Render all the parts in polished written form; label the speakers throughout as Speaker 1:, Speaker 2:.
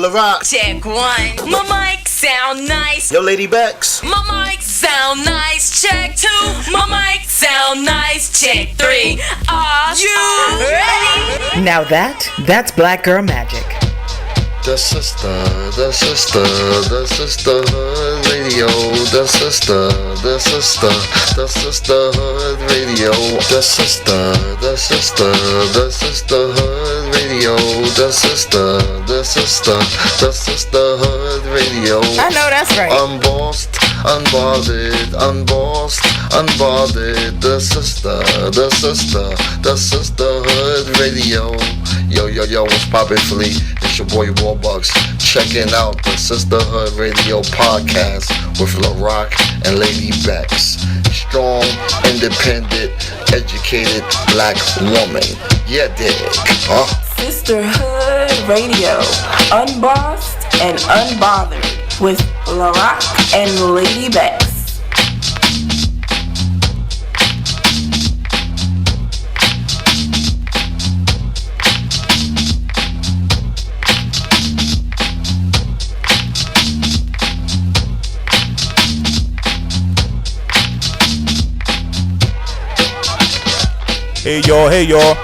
Speaker 1: LaRock.
Speaker 2: Check one. My mic sound nice.
Speaker 1: Yo, Lady Bex.
Speaker 2: My mic sound nice. Check two. My mic sound nice. Check three. Are you ready?
Speaker 3: Now that's Black Girl Magic.
Speaker 4: The Sistahood radio. The Sistahood radio. The Sistahood radio. The Sistahood radio.
Speaker 3: I know that's right.
Speaker 4: Unbossed, unbothered. The Sistahood radio. Yo, what's poppin', Philly? It's your boy Warbucks, checking out the Sistahood Radio podcast with LaRock and Lady Bex. Strong, independent, educated black woman. Yeah, dig.
Speaker 5: Sisterhood Radio, unbossed and unbothered with LaRock and Lady Bex.
Speaker 6: Hey y'all.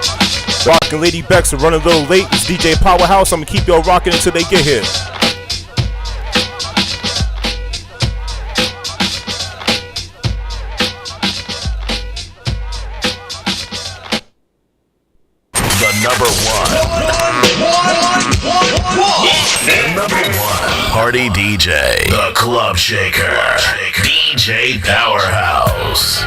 Speaker 6: Rockin' Lady Bex, running a little late. It's DJ Powerhouse. I'm gonna keep y'all rocking until they get here.
Speaker 7: The number one party DJ, the Club Shaker, DJ Powerhouse.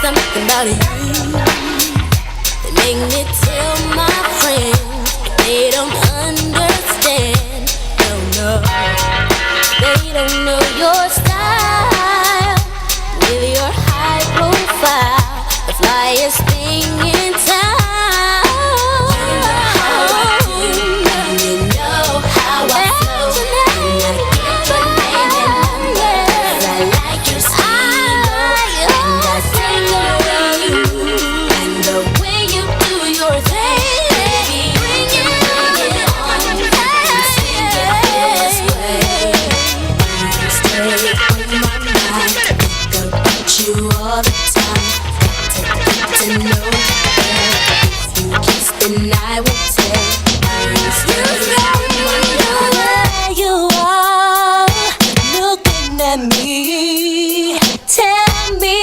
Speaker 8: Something about you that make me tell my friends they don't understand. No, they don't know your style with your high profile, the flyest thing in town. You know how I flow. I get your name and numbers. I like your style, and I sing and the way you do your thing, baby, bring it on and swing it this way. You stay on my mind, think about you all the time. Got to get to know you. If you kiss, then I will tell. You stay on my mind. Where you are, looking at me. Tell me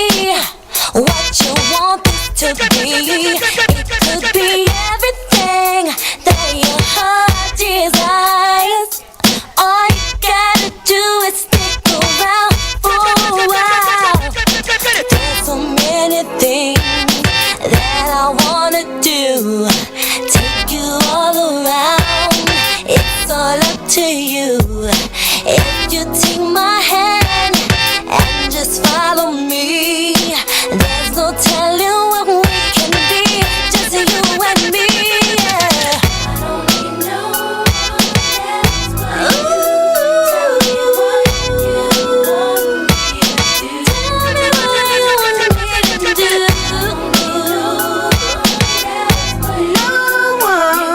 Speaker 8: what you want this to be. It could be everything that your heart desires. All you gotta do is stick around for a while. There's so many things that I wanna do. Take you all around. It's all up to you. If you take my hand and just follow me, there's no telling what we can be, just you and me. Yeah. I don't need no else but you. Tell me what you want me to do. No one.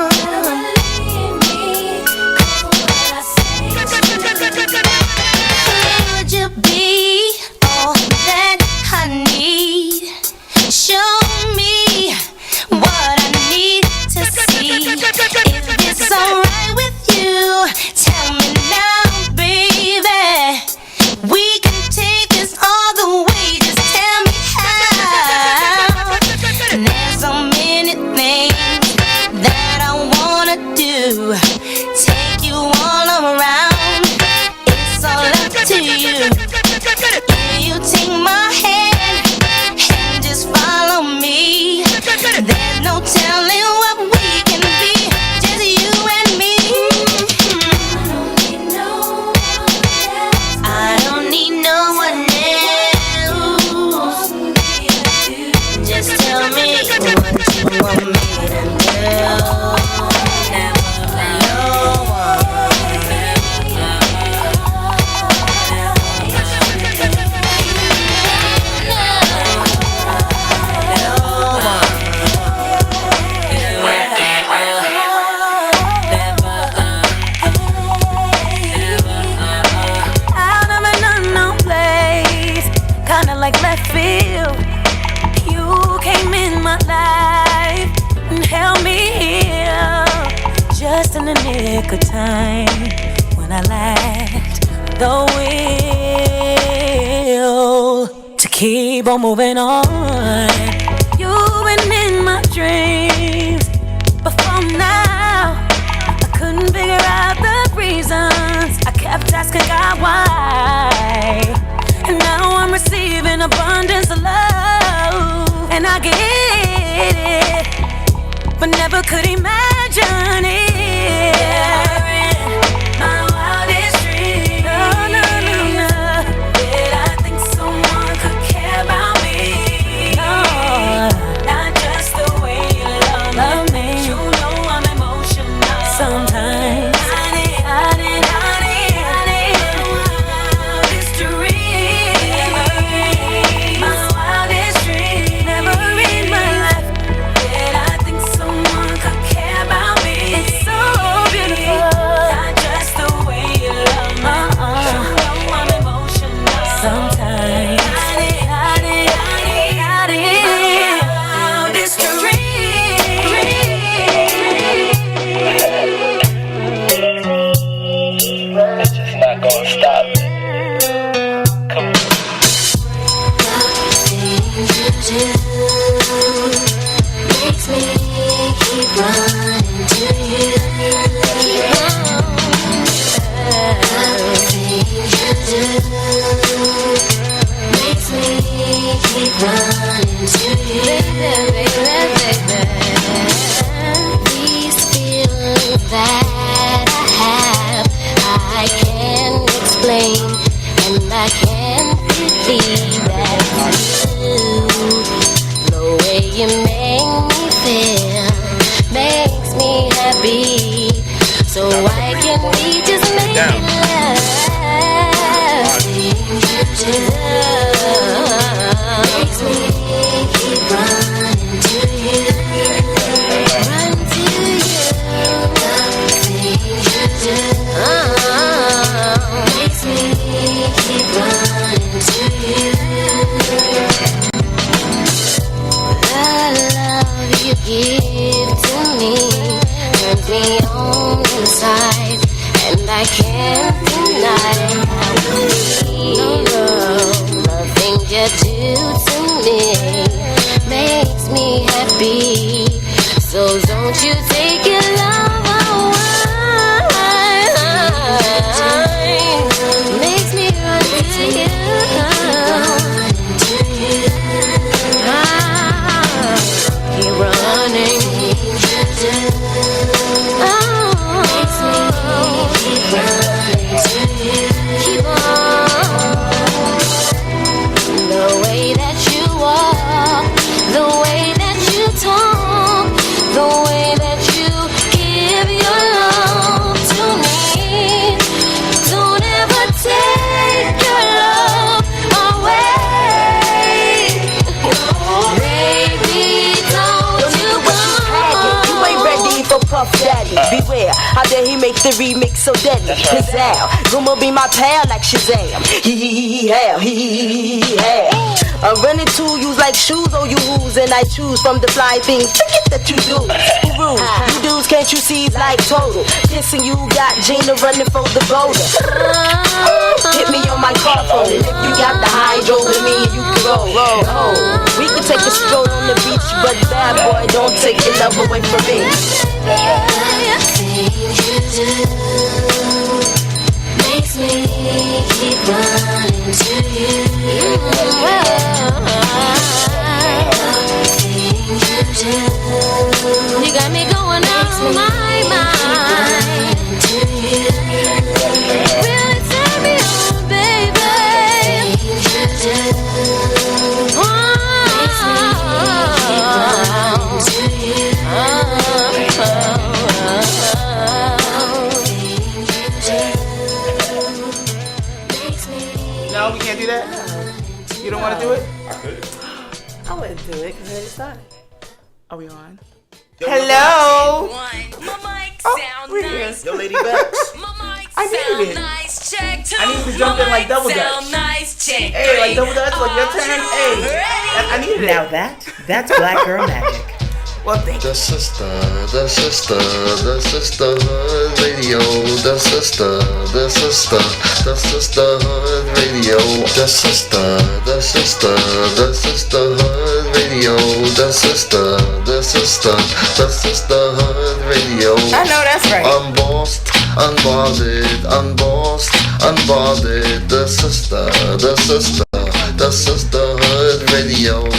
Speaker 8: to you. You take my hand and just follow me. There's no telling what we can be, just you and me. I don't need no one else. Just tell me what you want me to do.
Speaker 1: Like left field, you came in my life and held me here just in the nick of time when I lacked the will to keep on moving on. You've been in my dreams before now. I couldn't figure out the reasons. I kept asking God why. And now I'm receiving abundance of love, and I get it, but never could imagine it. My wildest dream. No. Did I think someone could care about me? No, not just the way you love me. You know I'm emotional sometimes.
Speaker 9: Beware, how dare he make the remix so deadly? Pizzazz, Guma be my pal like Shazam. I'm running to use like shoes, oh you who's, and I choose from the fly things. Forget that you do. Who rude? You dudes, can't you see it's like total? Kissing you got Gina running for the boulder. Hit me on my car phone. If you got the hydro with me, you can roll. We can take a stroll on the beach, but bad boy, don't take your love away from me.
Speaker 8: Makes me keep running.
Speaker 10: No, we can't do that? You don't want to do it?
Speaker 3: I wouldn't do it because it already started.
Speaker 10: Are we on? Hello.
Speaker 2: We're here.
Speaker 10: Yo, Lady Bex. I needed it. I need to jump in like double dutch. Hey, like double dutch, like your turn. Hey, I needed it.
Speaker 3: Now that's black girl magic.
Speaker 10: Well, thank you.
Speaker 4: The sisterhood radio. The sisterhood radio. The sisterhood radio. The sisterhood radio.
Speaker 10: I know that's right.
Speaker 4: Unbossed, unbothered. The sisterhood radio.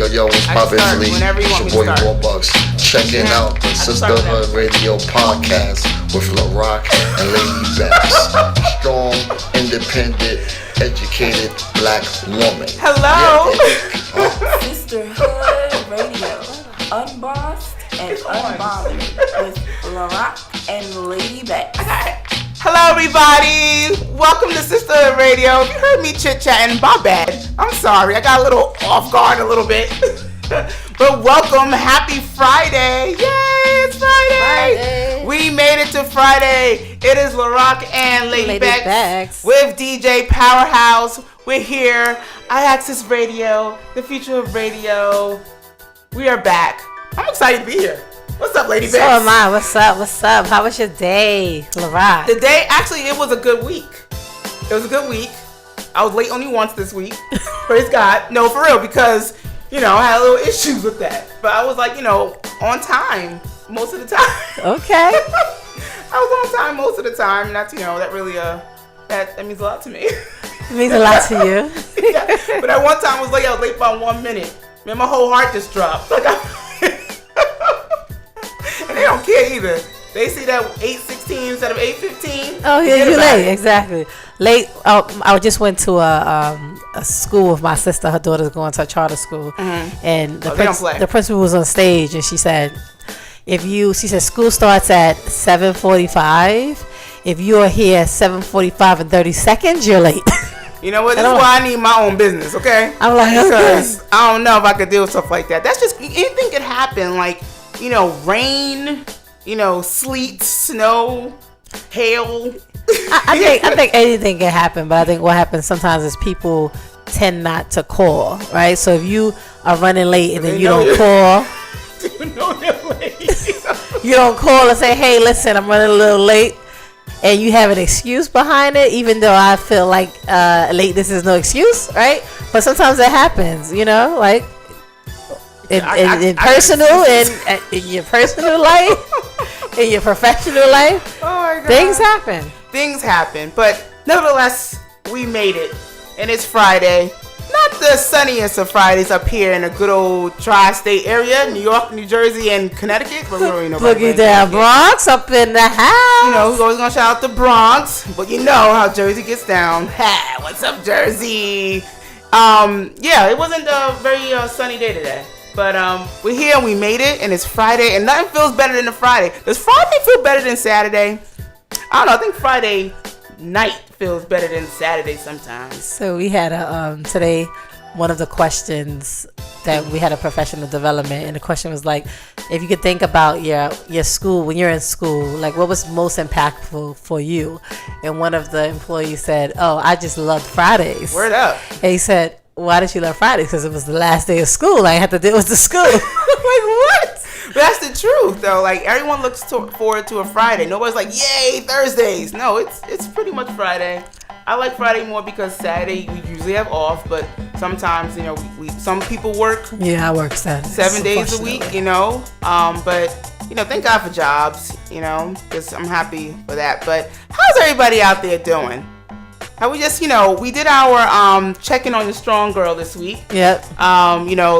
Speaker 4: Yo, what's poppin', Philly? It's your boy Warbucks. Checking out the Sistahood Radio podcast with LaRock and Lady Bex. Strong, independent, educated black woman.
Speaker 10: Hello.
Speaker 4: Yeah.
Speaker 5: Sisterhood Radio, unbossed and unbothered with LaRock and Lady Bex.
Speaker 10: Hello, everybody. Welcome to Sisterhood Radio. If you heard me chit-chatting, my bad. I'm sorry. I got a little off guard a little bit. But welcome. Happy Friday. Yay, it's Friday. We made it to Friday. It is LaRock and Lady Bex with DJ Powerhouse. We're here. iAccess Radio, the future of radio. We are back. I'm excited to be here. What's up, Lady Bex?
Speaker 11: So am I. What's up? How was your day, LaRock?
Speaker 10: The day, actually, it was a good week. It was a good week. I was late only once this week. Praise God. No, for real, because, I had a little issues with that. But I was like, on time most of the time.
Speaker 11: Okay.
Speaker 10: I was on time most of the time. And that's, that really, that means a lot to me.
Speaker 11: It means a lot to you.
Speaker 10: Yeah. But at one time, I was late by 1 minute. Man, my whole heart just dropped. And they don't care either. They see that 8:16 instead of 8:15.
Speaker 11: Oh yeah, you're late. Exactly. Late. I just went to a school with my sister. Her daughter's going to a charter school, and the principal was on stage, and she said, she said school starts at 7:45. If you are here at 7:45 and 30 seconds, you're late.
Speaker 10: You know what? This is why I need my own business. Okay.
Speaker 11: I'm like,
Speaker 10: because I don't know if I could deal with stuff like that. That's just anything could happen. Like, rain, sleet, snow, hail.
Speaker 11: I think anything can happen, but I think what happens sometimes is people tend not to call, right? So if you are running late and then you don't call,
Speaker 10: they're late.
Speaker 11: You don't call and say, hey, listen, I'm running a little late, and you have an excuse behind it, even though I feel like lateness is no excuse, right? But sometimes it happens, like in personal and in your personal life, in your professional life,
Speaker 10: oh my God.
Speaker 11: Things happen.
Speaker 10: But nevertheless, we made it, and it's Friday. Not the sunniest of Fridays up here in a good old tri-state area, New York, New Jersey, and Connecticut. But we don't really know
Speaker 11: Boogie down Bronx up in the house.
Speaker 10: Who's always gonna shout out the Bronx, but you know how Jersey gets down. Ha! What's up, Jersey? Yeah, it wasn't a very sunny day today. But we're here and we made it, and it's Friday, and nothing feels better than a Friday. Does Friday feel better than Saturday? I don't know. I think Friday night feels better than Saturday sometimes.
Speaker 11: So we had today, one of the questions that we had a professional development, and the question was like, if you could think about your school, when you're in school, like what was most impactful for you? And one of the employees said, oh, I just loved Fridays.
Speaker 10: Word up.
Speaker 11: And he said, why did you love Fridays? Because it was the last day of school. I had to deal with the school. I'm like, what?
Speaker 10: But that's the truth, though. Like, everyone looks forward to a Friday. Nobody's like, yay, Thursdays. No, it's pretty much Friday. I like Friday more because Saturday we usually have off, but sometimes, some people work.
Speaker 11: Yeah, I work Saturday.
Speaker 10: 7 days a week, But, thank God for jobs, because I'm happy for that. But how's everybody out there doing? How we just, we did our checking on your strong girl this week.
Speaker 11: Yep.
Speaker 10: A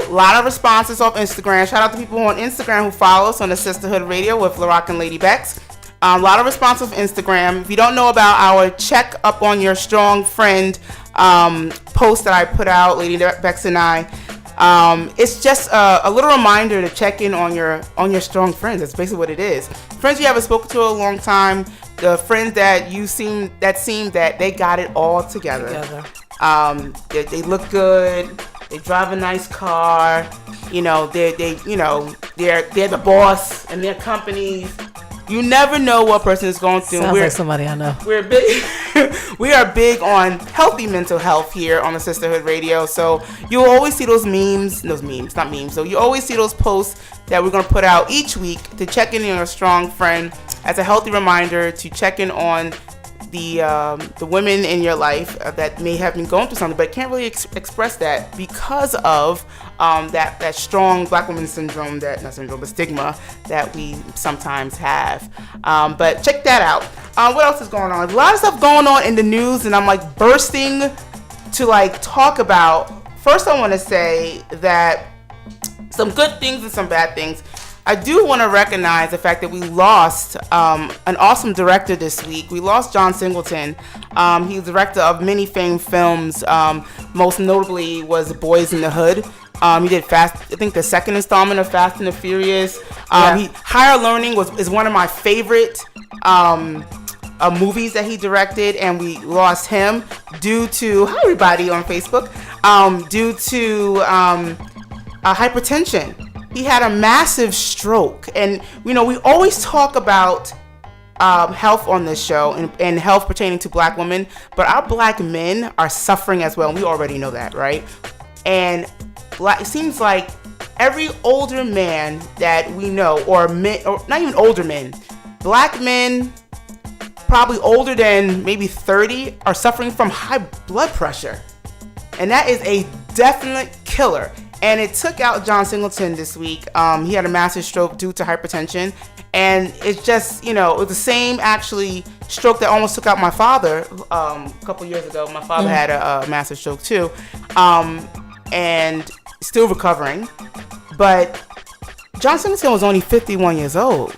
Speaker 10: lot of responses off Instagram. Shout out to people on Instagram who follow us on the Sistahood Radio with LaRock and Lady Bex. A lot of responses off Instagram. If you don't know about our check up on your strong friend post that I put out, Lady Bex and I, it's just a little reminder to check in on your strong friends. That's basically what it is. Friends you haven't spoken to in a long time. The friends that seem that they got it all together. They look good. They drive a nice car. You know, they're the boss in their companies. You never know what person is going through.
Speaker 11: Sounds like somebody I know.
Speaker 10: We're big. We are big on healthy mental health here on the Sistahood Radio. So you'll always see those memes. So you always see those posts that we're going to put out each week to check in on your strong friend as a healthy reminder to check in on the women in your life that may have been going through something but can't really express that because of that strong black woman syndrome, but stigma that we sometimes have. But check that out. What else is going on? A lot of stuff going on in the news, and I'm like bursting to like talk about. First, I want to say that some good things and some bad things. I do want to recognize the fact that we lost an awesome director this week. We lost John Singleton. He's the director of many famed films. Most notably was Boys in the Hood. He did the second installment of Fast and the Furious. Higher Learning is one of my favorite movies that he directed, and we lost him due to, hi everybody on Facebook, due to hypertension. He had a massive stroke, and we always talk about health on this show and health pertaining to black women, but our black men are suffering as well, and we already know that, right? And it seems like every older man that we know, or not even older men, black men probably older than maybe 30 are suffering from high blood pressure, and that is a definite killer. And it took out John Singleton this week. He had a massive stroke due to hypertension. And it's just, it was the same actually stroke that almost took out my father a couple years ago. My father had a massive stroke too. And still recovering. But John Singleton was only 51 years old.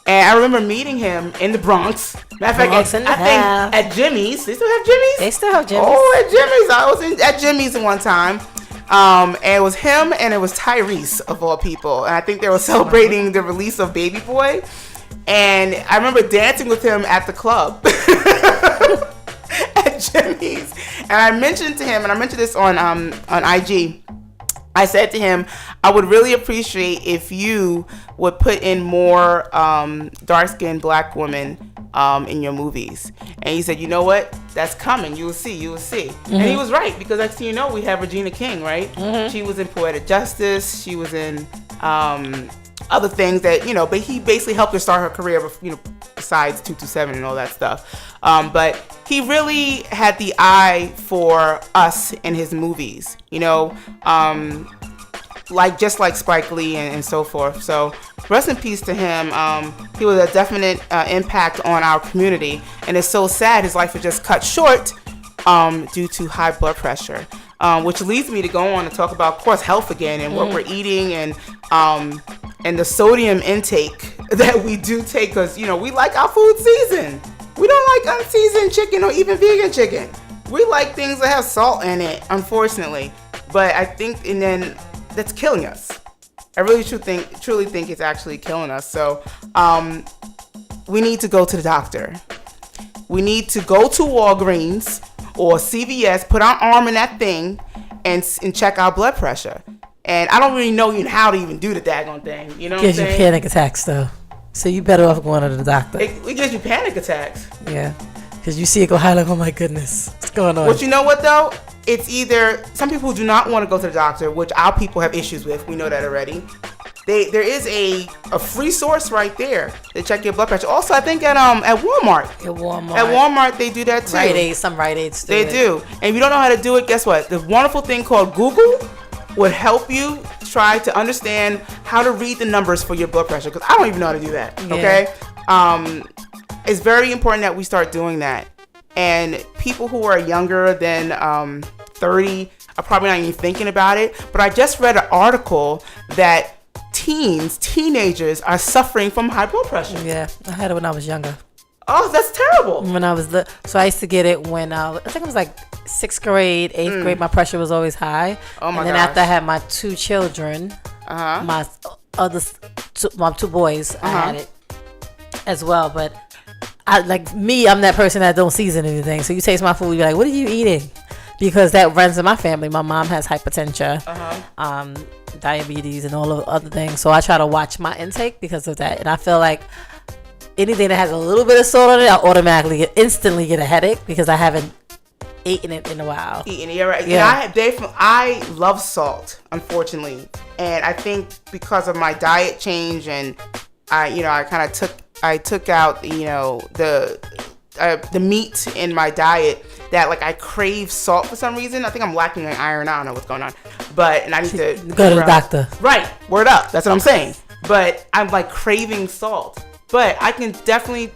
Speaker 10: And I remember meeting him in the Bronx. Matter of fact, I think at Jimmy's. They still have Jimmy's?
Speaker 11: They still have Jimmy's.
Speaker 10: Oh, at Jimmy's. I was at Jimmy's one time. And it was him and it was Tyrese of all people, and I think they were celebrating the release of Baby Boy, and I remember dancing with him at the club at Jimmy's, and I mentioned to him, and I mentioned this on IG, I said to him, I would really appreciate if you would put in more dark-skinned black women in your movies. And he said, you know what? That's coming. You will see. Mm-hmm. And he was right, because next thing you know, we have Regina King, right? Mm-hmm. She was in Poetic Justice. She was in other things that, but he basically helped her start her career, besides 227 and all that stuff. But he really had the eye for us in his movies, just like Spike Lee and so forth. So rest in peace to him. He was a definite impact on our community, and it's so sad his life was just cut short due to high blood pressure, which leads me to go on and talk about, of course, health again and what we're eating and the sodium intake that we do take, because we like our food seasoned. We don't like unseasoned chicken or even vegan chicken. We like things that have salt in it, unfortunately. But I think, and then that's killing us. I really truly think it's actually killing us. So we need to go to the doctor. We need to go to Walgreens or CVS, put our arm in that thing, and check our blood pressure. And I don't really know even how to even do the daggone thing. You know what I'm saying?
Speaker 11: Gives you panic attacks, though. So you better off going to the doctor.
Speaker 10: It gives you panic attacks.
Speaker 11: Yeah. Because you see it go high, like, oh my goodness, what's going on?
Speaker 10: But you know what, though? It's either some people do not want to go to the doctor, which our people have issues with. We know that already. There is a free source right there to check your blood pressure. Also, I think at Walmart. At Walmart, they do that too.
Speaker 11: Some Rite Aids do
Speaker 10: They do. And if you don't know how to do it, guess what? The wonderful thing called Google would help you try to understand how to read the numbers for your blood pressure, because I don't even know how to do that. Okay. It's very important that we start doing that. And people who are younger than 30 are probably not even thinking about it. But I just read an article that teenagers are suffering from high blood pressure.
Speaker 11: Yeah, I had it when I was younger.
Speaker 10: Oh, that's terrible.
Speaker 11: When I was so I used to get it when I think it was like 6th grade, 8th grade. My pressure was always high.
Speaker 10: Oh my
Speaker 11: And then after I had my 2 children, my two boys, I had it as well. But I'm that person that don't season anything. So you taste my food, you're like, what are you eating? Because that runs in my family. My mom has hypertension, diabetes, and all of other things. So I try to watch my intake because of that. And I feel like anything that has a little bit of salt on it, I'll automatically instantly get a headache because I haven't eaten it in a while.
Speaker 10: You're right. Yeah, I love salt, unfortunately, and I think because of my diet change and I took out the meat in my diet that like I crave salt for some reason. I think I'm lacking in iron. I don't know what's going on, and I need to
Speaker 11: go to the doctor.
Speaker 10: Right, word up. That's what I'm saying. But I'm like craving salt. But I can definitely,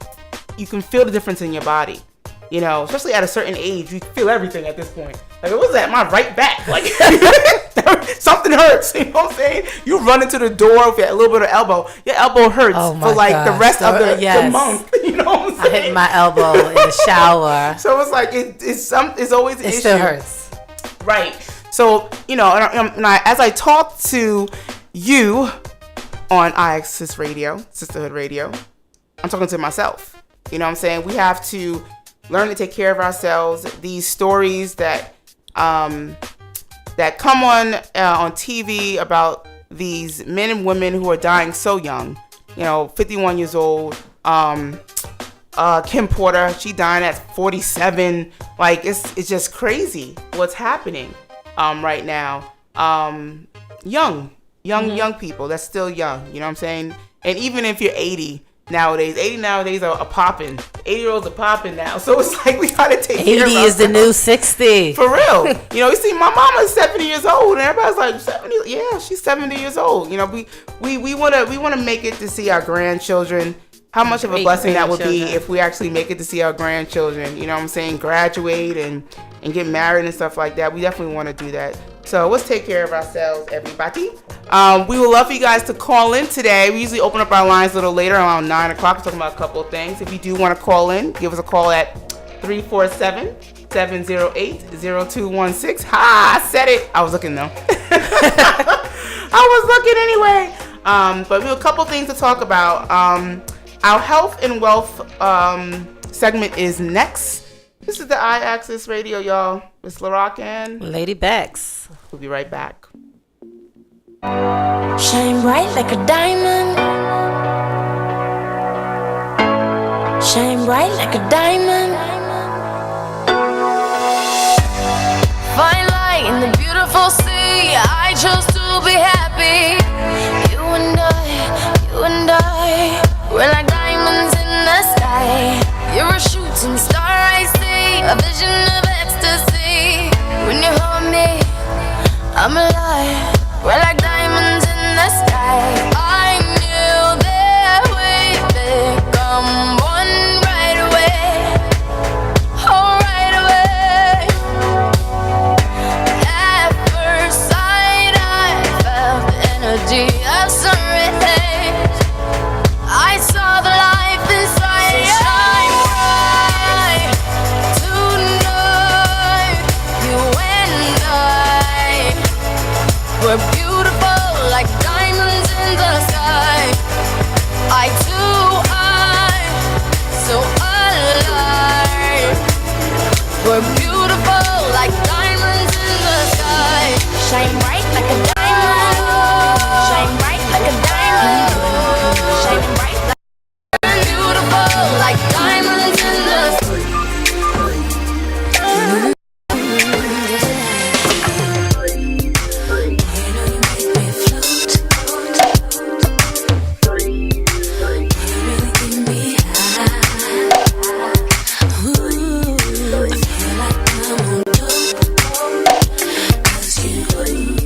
Speaker 10: you can feel the difference in your body. You know, especially at a certain age, you feel everything at this point. Like, what was that? My right back. Like, something hurts. You know what I'm saying? You run into the door with a little bit of elbow. Your elbow hurts for like the rest of the month. You know what I'm saying?
Speaker 11: I hit my elbow in the shower.
Speaker 10: So it's like, it's always an issue.
Speaker 11: It still hurts.
Speaker 10: Right. So, as I talk to you on IXS Radio, Sisterhood Radio, I'm talking to myself. You know what I'm saying? We have to learn to take care of ourselves. These stories that come on TV about these men and women who are dying so young, 51 years old. Kim Porter, she died at 47. Like it's just crazy what's happening right now. Young people that's still young. You know what I'm saying? And even if you're 80. Nowadays, 80 nowadays are popping. 80-year-olds are popping now. So it's like we gotta take care of
Speaker 11: 80 is the new 60.
Speaker 10: For real. You see, my mama's 70 years old, and everybody's like, 70? Yeah, she's 70 years old. We wanna make it to see our grandchildren. How much of a blessing that would be if we actually make it to see our grandchildren, you know what I'm saying, graduate and get married and stuff like that. We definitely want to do that. So let's take care of ourselves, everybody. We would love for you guys to call in today. We usually open up our lines a little later, around 9 o'clock. We're talking about a couple of things. If you do want to call in, give us a call at 347-708-0216. Ha! I said it. I was looking, though. I was looking anyway. But we have a couple things to talk about. Our health and wealth segment is next. This is the IXS Radio, y'all. It's LaRock and
Speaker 11: Lady Bex.
Speaker 10: We'll be right back.
Speaker 1: Shine bright like a diamond. Shine bright like a diamond. Fine light in the beautiful sea. I chose to be happy. You and I, we're like diamonds in the sky. You're a shooting star, I see, a vision of ecstasy. When you hold me, I'm alive. We're like diamonds in the sky. I knew that we'd become one right away. Oh, right away. At first sight, I felt the energy of sun rays. I saw the life inside. So shine bright tonight. You and I, we're beautiful like diamonds in the sky. Eye to eye, so alive. We're beautiful like diamonds in the sky. Shine bright like a diamond. Shine bright like a diamond. Shining bright like beautiful like diamonds in the sky. You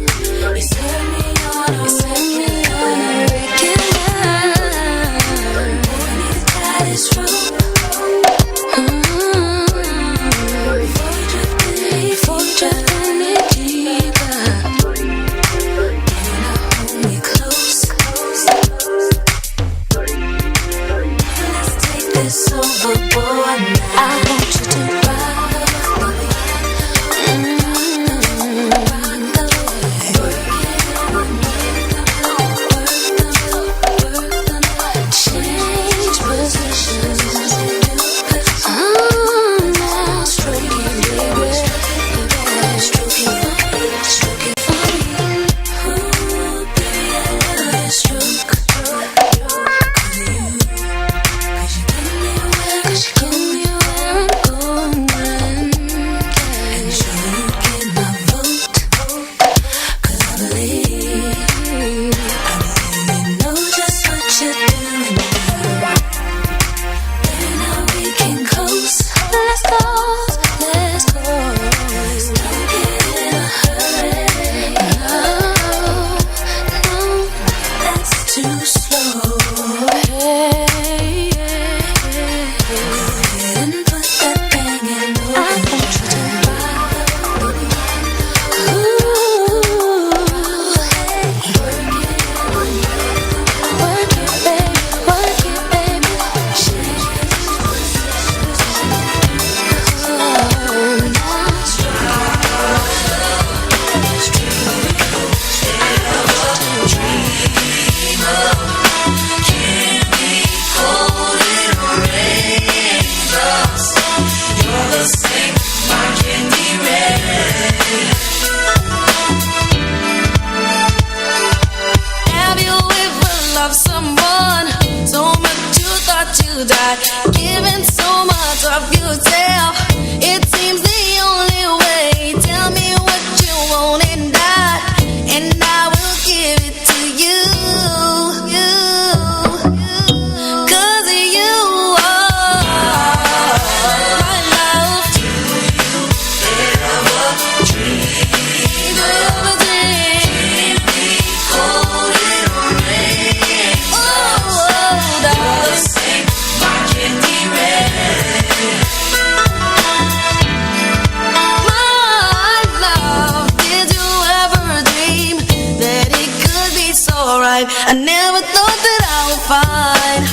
Speaker 1: life. I never thought that I would find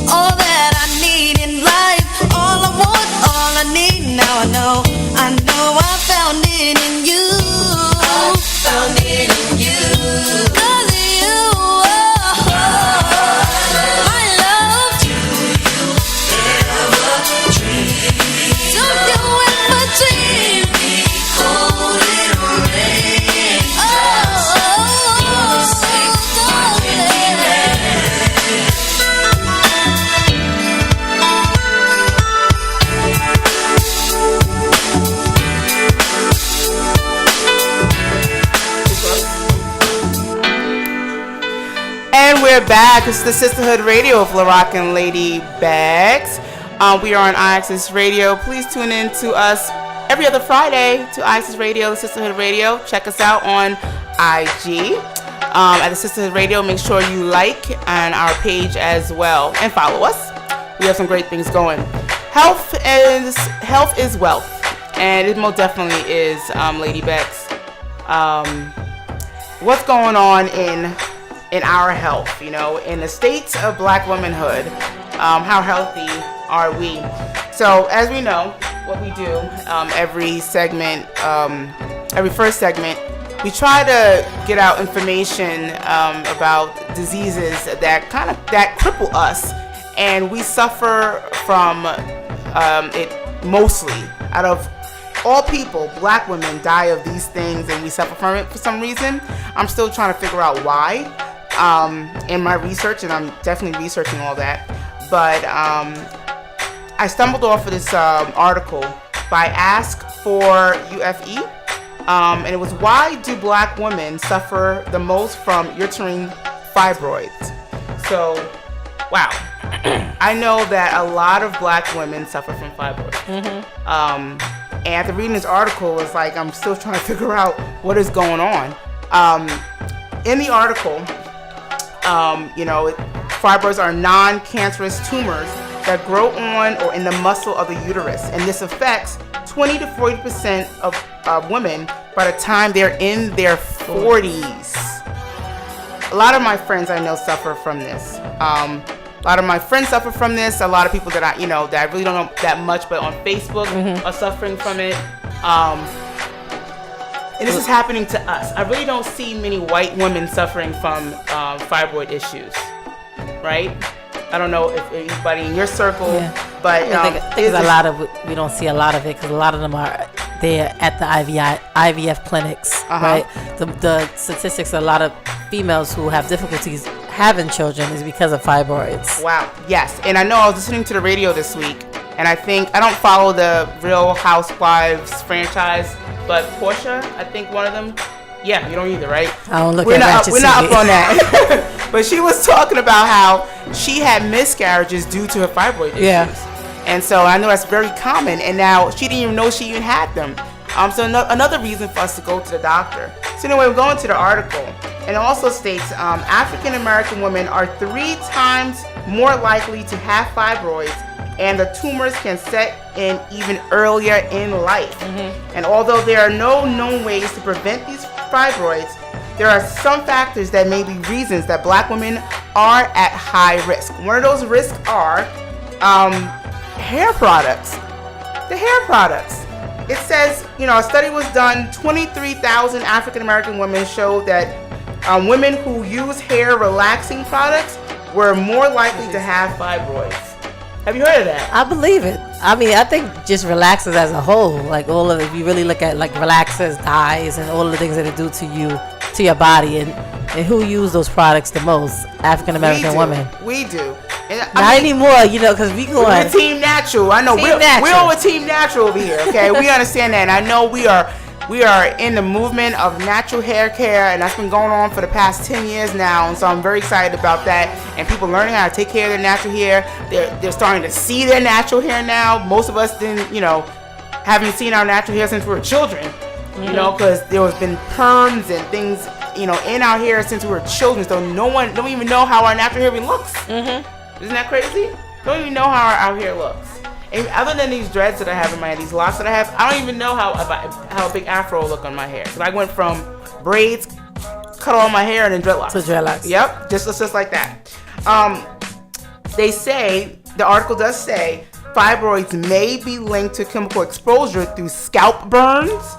Speaker 1: all that I need in life. All I want, all I need. Now I know I found it in you. I found it in you. 'Cause of you, my love. Do you ever dream? Don't you ever dream? Cold little rain.
Speaker 10: And we're back. This is the Sistahood Radio of LaRock and Lady Bags. We are on iAccess Radio. Please tune in to us every other Friday to iAccess Radio, the Sistahood Radio. Check us out on IG at the Sistahood Radio. Make sure you like on our page as well and follow us. We have some great things going. Health is wealth, and it most definitely is, Lady Bex. What's going on in our health, in the states of black womanhood? How healthy are we? So as we know, what we do every segment, every first segment, we try to get out information about diseases that cripple us, and we suffer from it mostly. Out of all people, black women die of these things, and we suffer from it for some reason. I'm still trying to figure out why in my research, and I'm definitely researching all that. But I stumbled off of this article by Ask for UFE, and it was, why do black women suffer the most from uterine fibroids? So, wow. I know that a lot of black women suffer from fibroids. And after reading this article, it's like I'm still trying to figure out what is going on. In the article, fibroids are non-cancerous tumors that grow on or in the muscle of the uterus, and this affects 20 to 40% of women by the time they're in their 40s. A lot of my friends I know suffer from this. A lot of my friends suffer from this. A lot of people that I really don't know that much, but on Facebook are suffering from it. And this is happening to us. I really don't see many white women suffering from fibroid issues, right? I don't know if anybody in your circle, but
Speaker 11: I think we don't see a lot of it because a lot of them are there at the IVF clinics, right? The statistics, a lot of females who have difficulties having children is because of fibroids.
Speaker 10: Wow, yes. And I know I was listening to the radio this week, and I don't follow the Real Housewives franchise, but Portia, I think one of them. Yeah, you don't either, right?
Speaker 11: I don't look at Ratchet.
Speaker 10: We're not up on that. But she was talking about how she had miscarriages due to her fibroid issues. Yeah. And so I know that's very common, and now she didn't even know she even had them. So another reason for us to go to the doctor. So anyway, we're going to the article, and it also states African American women are 3 times more likely to have fibroids, and the tumors can set in even earlier in life. And although there are no known ways to prevent these fibroids, there are some factors that may be reasons that black women are at high risk. One of those risks are hair products. The hair products. It says, a study was done, 23,000 African American women showed that women who use hair relaxing products were more likely to have fibroids. Have you heard of that?
Speaker 11: I believe it. I mean, I think just relaxers as a whole, like all of it, if you really look at like relaxers, dyes, and all of the things that it do to you, to your body, and who use those products the most? African American women.
Speaker 10: We do.
Speaker 11: Not anymore, because we go on.
Speaker 10: We're Team Natural. I know we're over Team Natural over here. Okay, we understand that, and I know we are in the movement of natural hair care, and that's been going on for the past 10 years now. And so I'm very excited about that. And people learning how to take care of their natural hair. They're starting to see their natural hair now. Most of us didn't, haven't seen our natural hair since we were children. Because there has been perms and things, in our hair since we were children. So no one don't even know how our natural hair looks. Isn't that crazy? Don't even know how our hair looks. And other than these dreads that I have in my hair, these locks that I have, I don't even know how a big afro will look on my hair. Because I went from braids cut all my hair and then dreadlocks.
Speaker 11: So dreadlocks.
Speaker 10: Yep, just like that. They say, the article does say, fibroids may be linked to chemical exposure through scalp burns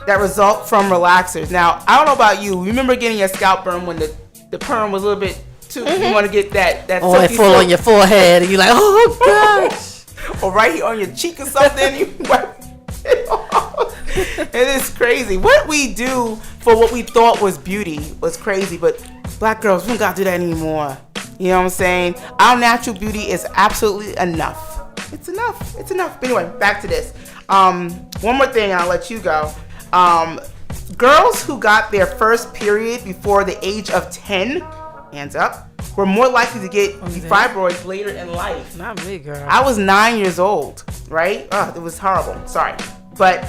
Speaker 10: that result from relaxers. Now, I don't know about you. Remember getting your scalp burn when the perm was a little bit too, you want to get that
Speaker 11: it fall on your forehead and you're like, oh gosh.
Speaker 10: Or right here on your cheek or something. You wipe it off. It is crazy. What we do for what we thought was beauty was crazy, but black girls, we don't got to do that anymore. You know what I'm saying? Our natural beauty is absolutely enough. It's enough. It's enough. But anyway, back to this. One more thing, and I'll let you go. Girls who got their first period before the age of 10, hands up, were more likely to get fibroids later in life.
Speaker 11: Not me, girl.
Speaker 10: I was 9 years old, right? It was horrible. Sorry. But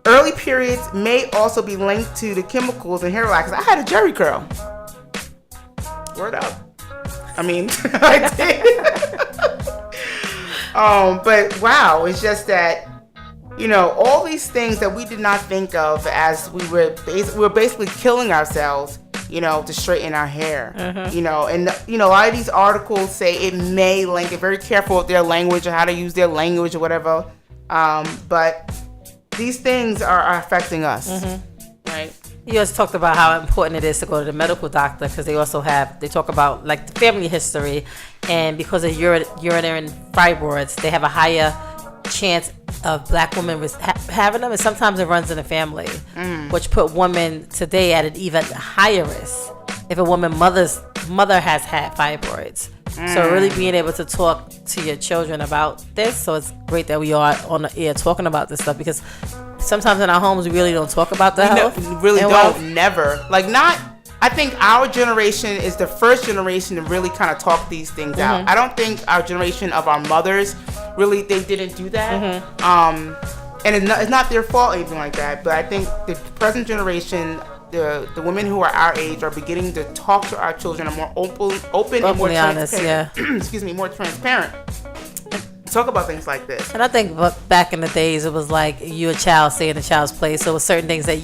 Speaker 10: early periods may also be linked to the chemicals in hair relaxers. I had a jerry curl. Word up. I mean, I did. But wow, it's just that, you know, all these things that we did not think of as we were basically killing ourselves, you know, to straighten our hair, you know, and, you know, a lot of these articles say it may link it. Very careful with their language or how to use their language or whatever. But these things are affecting us, right?
Speaker 11: You just talked about how important it is to go to the medical doctor because they talk about like the family history, and because of urinary fibroids, they have a higher chance of black women having them, and sometimes it runs in the family, which put women today at an even higher risk if a woman's mother has had fibroids. So really being able to talk to your children about this. So it's great that we are on the air talking about this stuff, because sometimes in our homes we really don't talk about the health.
Speaker 10: We really don't. Never. Like, not. I think our generation is the first generation to really kind of talk these things out. I don't think our generation of our mothers really, they didn't do that. And it's not their fault or anything like that. But I think the present generation, the women who are our age, are beginning to talk to our children, are more open and more transparent. Excuse me, more transparent. Talk about things like this.
Speaker 11: And I think back in the days, it was like you a child, stay in a child's place. So it was certain things that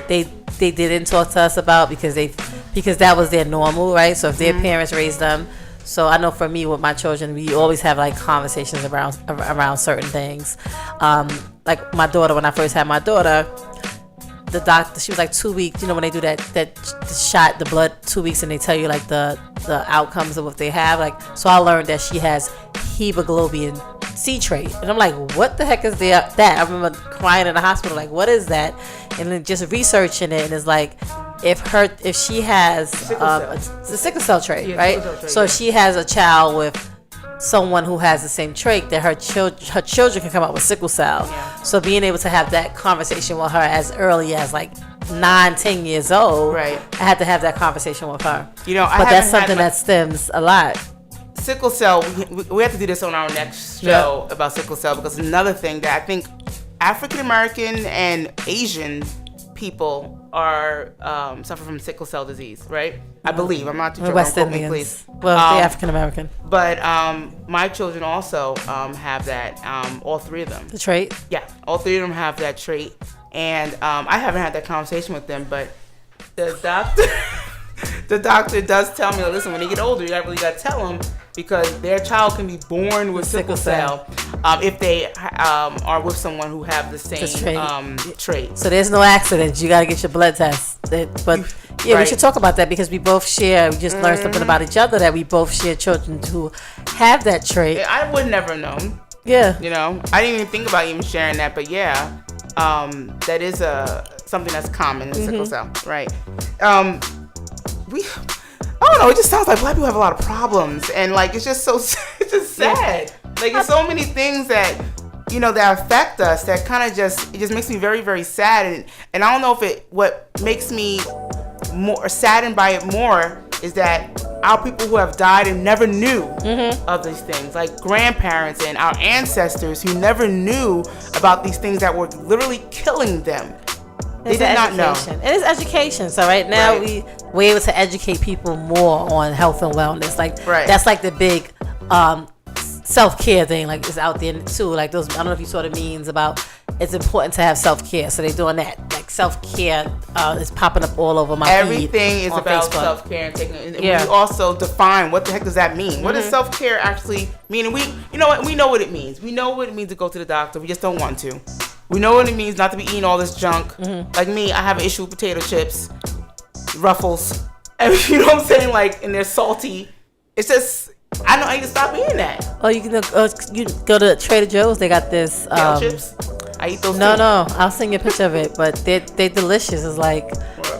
Speaker 11: they didn't talk to us about because that was their normal, right? So if their parents raised them. So I know for me with my children, we always have like conversations around certain things. Like my daughter, when I first had my daughter, the doctor, she was like 2 weeks, you know, when they do that shot, the blood, 2 weeks, and they tell you like the outcomes of what they have. Like, so I learned that she has hemoglobin C trait, and I'm like, what the heck is that? I remember crying in the hospital, like, what is that? And then just researching it, and it's like, if she has the sickle cell trait, right? Cell trait, so if she has a child with someone who has the same trait, that her children can come out with sickle cell. So being able to have that conversation with her as early as like 9-10 years old, right? I had to have that conversation with her. You know, but that's something that stems a lot.
Speaker 10: Sickle cell, we have to do this on our next show about sickle cell, because another thing that I think African American and Asian people are suffer from sickle cell disease, right? I believe. I'm not too sure.
Speaker 11: West Indians. Please. Well, the African American.
Speaker 10: But my children also have that. All three of them.
Speaker 11: The trait?
Speaker 10: Yeah, all three of them have that trait, and I haven't had that conversation with them, but the doctor does tell me, listen, when they get older, you really got to tell them, because their child can be born with sickle cell if they are with someone who have the same trait.
Speaker 11: So there's no accidents. You got to get your blood test. But yeah, we should talk about that, because we both share. We just learned something about each other, that we both share children who have that trait.
Speaker 10: I would never known.
Speaker 11: Yeah.
Speaker 10: You know, I didn't even think about even sharing that, but yeah, that is something that's common in sickle cell, right? I don't know, it just sounds like black people have a lot of problems, and like it's just sad. Like, it's so many things that, you know, that affect us, that kind of it just makes me very, very sad. And I don't know if what makes me more saddened by it more is that our people who have died and never knew of these things, like grandparents and our ancestors who never knew about these things that were literally killing them. They did not know.
Speaker 11: And it's education. So right now we're able to educate people more on health and wellness. Like that's like the big self-care thing. Like, it's out there too. Like those, I don't know if you saw the memes about it's important to have self-care. So they're doing that. Like like self-care is popping up all over my feed.
Speaker 10: Everything is about
Speaker 11: Facebook.
Speaker 10: self-care and taking. And we also define what the heck does that mean. What does self-care actually mean? And we know what it means. We know what it means to go to the doctor. We just don't want to. We know what it means not to be eating all this junk. Like me, I have an issue with potato chips, Ruffles. And you know what I'm saying? Like, and they're salty. It's just, I need to stop eating that.
Speaker 11: Oh, you can go to Trader Joe's. They got this.
Speaker 10: Kale chips. I eat those.
Speaker 11: No, I'll send you a picture of it. But they're delicious. It's like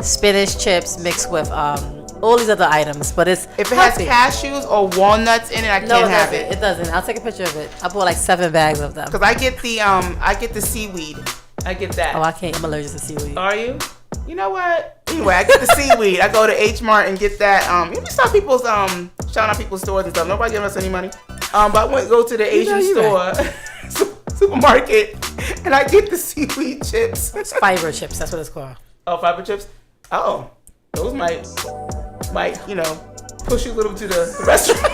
Speaker 11: spinach chips mixed with all these other items. But it's
Speaker 10: if it has cashews or walnuts in it, I can't have it.
Speaker 11: It doesn't. I'll take a picture of it. I bought like 7 bags of them.
Speaker 10: Cause I get the seaweed. I get that.
Speaker 11: Oh, I can't. I'm allergic to seaweed.
Speaker 10: Are you? You know what? Anyway, I get the seaweed. I go to H Mart and get that. You know, stop people's shouting out people's stores and stuff. Nobody giving us any money. But I went go to the Asian store, supermarket, and I get the seaweed chips.
Speaker 11: It's fiber chips. That's what it's called.
Speaker 10: Oh, fiber chips. Oh, those might push you a little to the restaurant.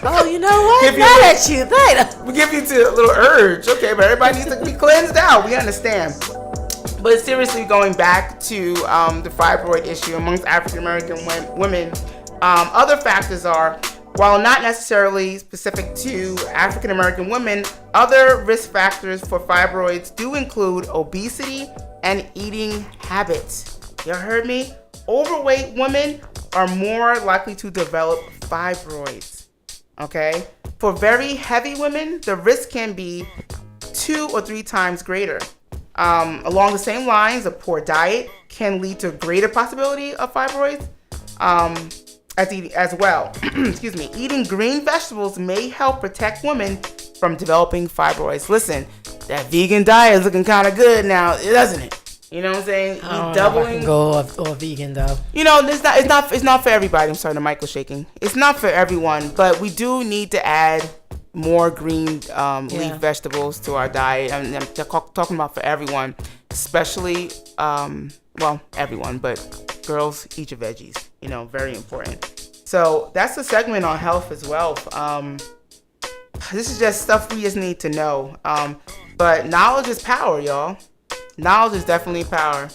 Speaker 11: Oh, you know what? Mad at you.
Speaker 10: We give you to a little urge. Okay, but everybody needs to be cleansed out. We understand. But seriously, going back to the fibroid issue amongst African American women, other factors are, while not necessarily specific to African American women, other risk factors for fibroids do include obesity and eating habits. You heard me? Overweight women are more likely to develop fibroids. Okay? For very heavy women, the risk can be 2 or 3 times greater. Along the same lines, a poor diet can lead to greater possibility of fibroids as well. Excuse me. Eating green vegetables may help protect women from developing fibroids. Listen, that vegan diet is looking kind of good now, doesn't it? You know what I'm saying?
Speaker 11: Doubling. Go or vegan though.
Speaker 10: You know, it's not for everybody. I'm sorry, the mic was shaking. It's not for everyone, but we do need to add more green leaf vegetables to our diet. I'm talking about for everyone, especially everyone, but girls, eat your veggies. You know, very important. So that's a segment on health as well. This is just stuff we just need to know. But knowledge is power, y'all. Knowledge is definitely power.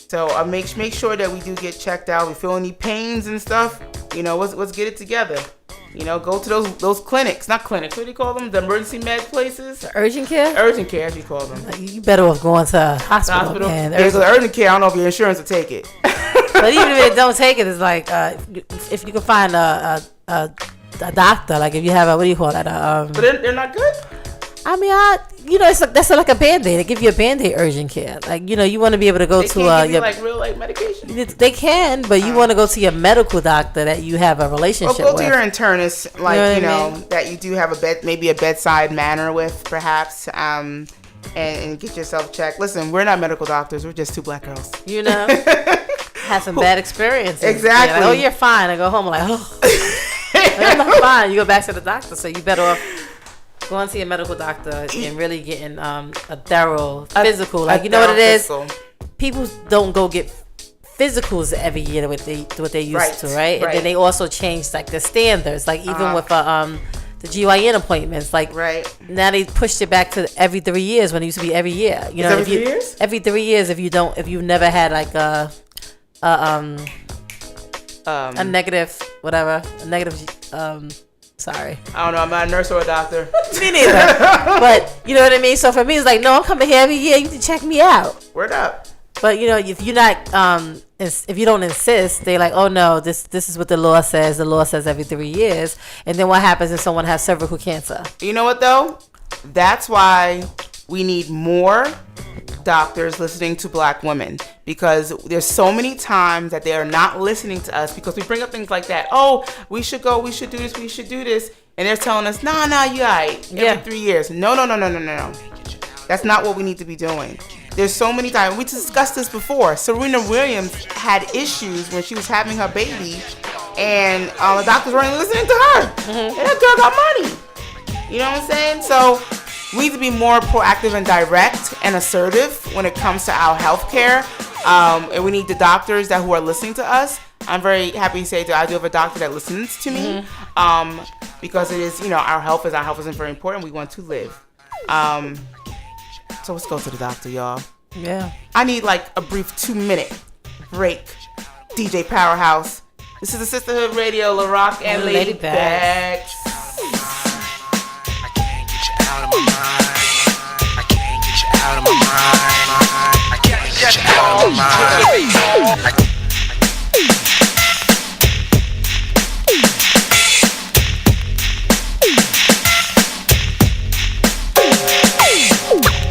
Speaker 10: So make sure that we do get checked out. If we feel any pains and stuff, you know, let's get it together. You know, go to those clinics. Not clinics. What do you call them? The emergency med places?
Speaker 11: The urgent care?
Speaker 10: Urgent care, as you call them.
Speaker 11: You better off going to a hospital.
Speaker 10: Man. Yeah, so the urgent care, I don't know if your insurance will take it.
Speaker 11: But even if it don't take it, it's like, if you can find a doctor, like if you have what do you call that?
Speaker 10: But they're not good?
Speaker 11: I mean, that's like a Band-Aid. They give you a Band-Aid urgent care. Like, you know, you want to be able to go to
Speaker 10: your like real like medication.
Speaker 11: They can, but you want to go to your medical doctor that you have a relationship with.
Speaker 10: Go to your internist, like you know that you do have a bedside manner with, perhaps, and get yourself checked. Listen, we're not medical doctors. We're just 2 black girls.
Speaker 11: You know, had some bad experiences.
Speaker 10: Exactly.
Speaker 11: Like, oh, you're fine. I go home. I'm like, oh, I'm not fine. You go back to the doctor, so you better off going to your medical doctor and really getting a thorough physical. Like, you know what it is? People don't go get physicals every year what they used to, right? And then they also changed like the standards. Like even with the GYN appointments, like now they pushed it back to every 3 years when it used to be every year. You know,
Speaker 10: every 3 years?
Speaker 11: Every 3 years if you've never had like a negative sorry.
Speaker 10: I don't know. I'm not a nurse or a doctor.
Speaker 11: Me neither. But you know what I mean? So for me, it's like, no, I'm coming here every year. You can check me out.
Speaker 10: Word up.
Speaker 11: But you know, if you're not, if you don't insist, they like, oh no, this is what the law says. The law says every 3 years. And then what happens if someone has cervical cancer?
Speaker 10: You know what though? That's why we need more doctors listening to black women, because there's so many times that they are not listening to us because we bring up things like that. Oh, we should go, we should do this, and they're telling us, nah, you alright, every 3 years. No. That's not what we need to be doing. There's so many times, we discussed this before. Serena Williams had issues when she was having her baby, and the doctors weren't listening to her. And that girl got money. You know what I'm saying? So we need to be more proactive and direct and assertive when it comes to our health care. And we need the doctors who are listening to us. I'm very happy to say that I do have a doctor that listens to me, because it is, our health is very important. We want to live. So let's go to the doctor, y'all.
Speaker 11: Yeah.
Speaker 10: I need like a brief 2-minute break. DJ Powerhouse. This is the Sistahood Radio, LaRock and Lady Bex.
Speaker 12: I can't get you out of my mind. I can't get you out of my mind. I can't get you out of my mind.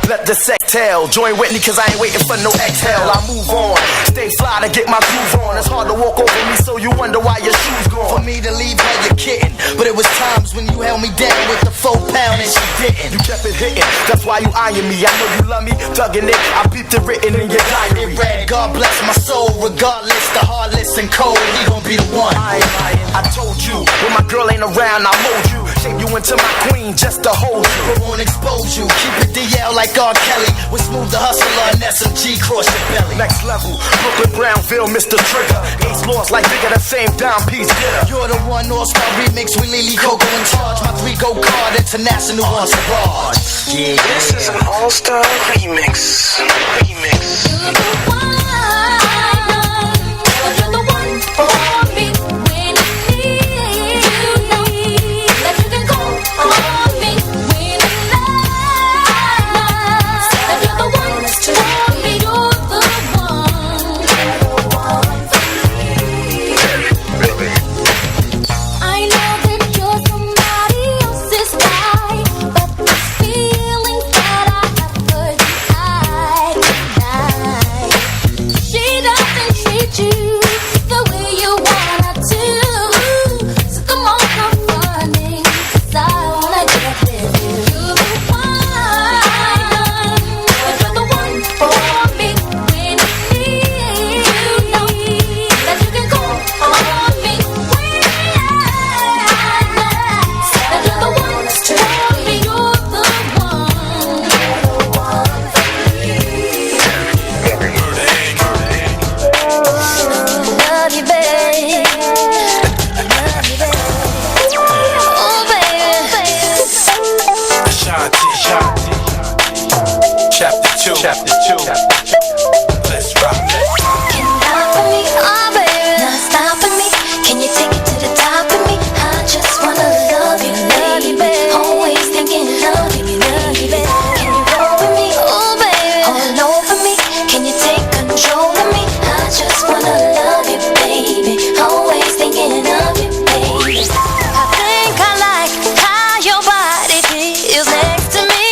Speaker 13: Let the sex tell. Join Whitney cause I ain't waiting for no exhale. I move on, stay fly to get my groove on. It's hard to walk over me so you wonder why your shoes gone. For me to leave had you kidding, but it was times when you held me down with the 4 pound and she didn't. You kept it hitting, that's why you eyeing me. I know you love me, tugging it. I peeped it written in your diary. It read, God bless my soul, regardless the heartless and cold. He gon' be the one. I told you, when my girl ain't around, I mold you. Shape you into my queen just to hold you. But won't expose you, keep it DL like R. Kelly. With Smooth the Hustler and SMG cross your belly. Next level, Brooklyn, Brownville, Mr. Trigger. Ace lost like nigga, the same dime piece getter. You're the one All-Star remix with Lily Coco in charge. My 3-go card, international on Savage. Yeah,
Speaker 12: this is an All-Star remix.
Speaker 8: You're the one for me when I need you. Know that you can call on me when it's night. That you're the one for me. You're the one for me. I know that you're somebody else's guy, but this feeling that I have for you, I deny. She doesn't treat you the way you wanna to. So come on, come running, 'cause I wanna get with you. You're the one, you're the one for me when I need you. Know that you can call on me when that you're the one for me. You're the one love you, babe. Love you, babe. Oh, baby.
Speaker 12: Ashanti. Chapter 2. Let's rock.
Speaker 8: Can you stop for me, oh baby? Not stopping me. Can you take it to the top of me? I just wanna love you, baby. Always thinking love you, baby. Can you roll with me, oh baby? All over me. Can you take control of me? I just wanna love you, baby. Always thinking of you, baby. I think I like how your body feels next to me.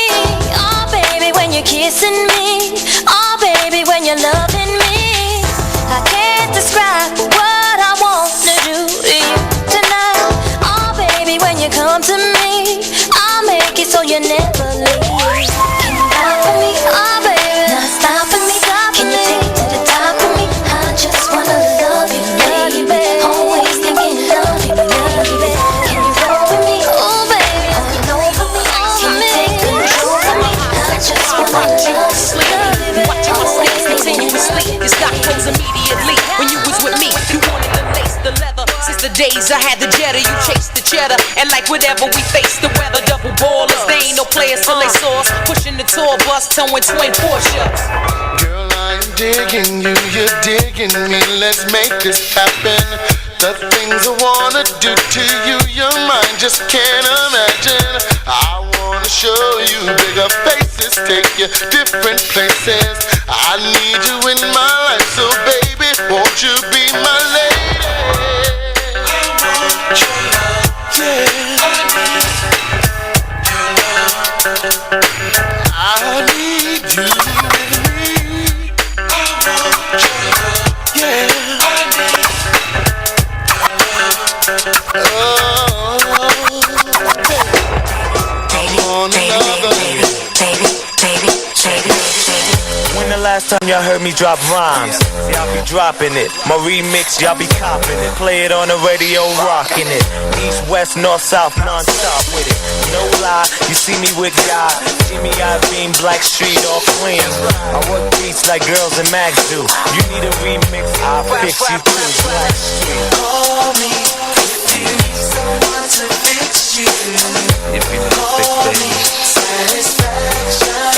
Speaker 8: Oh baby, when you're kissing me. Oh baby, when you're loving me. I can't describe what I wanna do to you tonight. Oh baby, when you come to me, I'll make it so you never leave. Can you stop for me, oh baby? Not stopping me. Can you take it to the top of me? I just wanna love you, baby. Always thinking love you, baby. Can you roll with me, oh baby? All over me, can you take control of me? I just wanna love you, baby.
Speaker 2: Watch my sleeves continuously. You stop clothes immediately when you was with me. You wanted the lace, the leather. Since the days I had the Jetta, you chased the cheddar. And like whatever we face, the weather double ballers. They ain't no players till they saw us. Pushing the tour bus, towing twin Porsches.
Speaker 4: Girl, I'm digging you, you're digging me. Let's make this happen. The things I wanna do to you, your mind just can't imagine. I wanna show you bigger faces, take you different places. I need you in my life, so baby, won't you be my lady? I want your love, yeah. I need you with me. I want your love, yeah.
Speaker 13: When the last time y'all heard me drop rhymes? Y'all be dropping it. My remix, y'all be copping it. Play it on the radio, rocking it. East, west, north, south, non-stop with it. No lie, you see me with God. See me I beam Black Street or Queens. I work beats like girls in mags do. You need a remix, I'll fix you too. Black Street.
Speaker 12: Call me if you need someone to fix you.
Speaker 13: If you need to fix
Speaker 12: Satisfaction.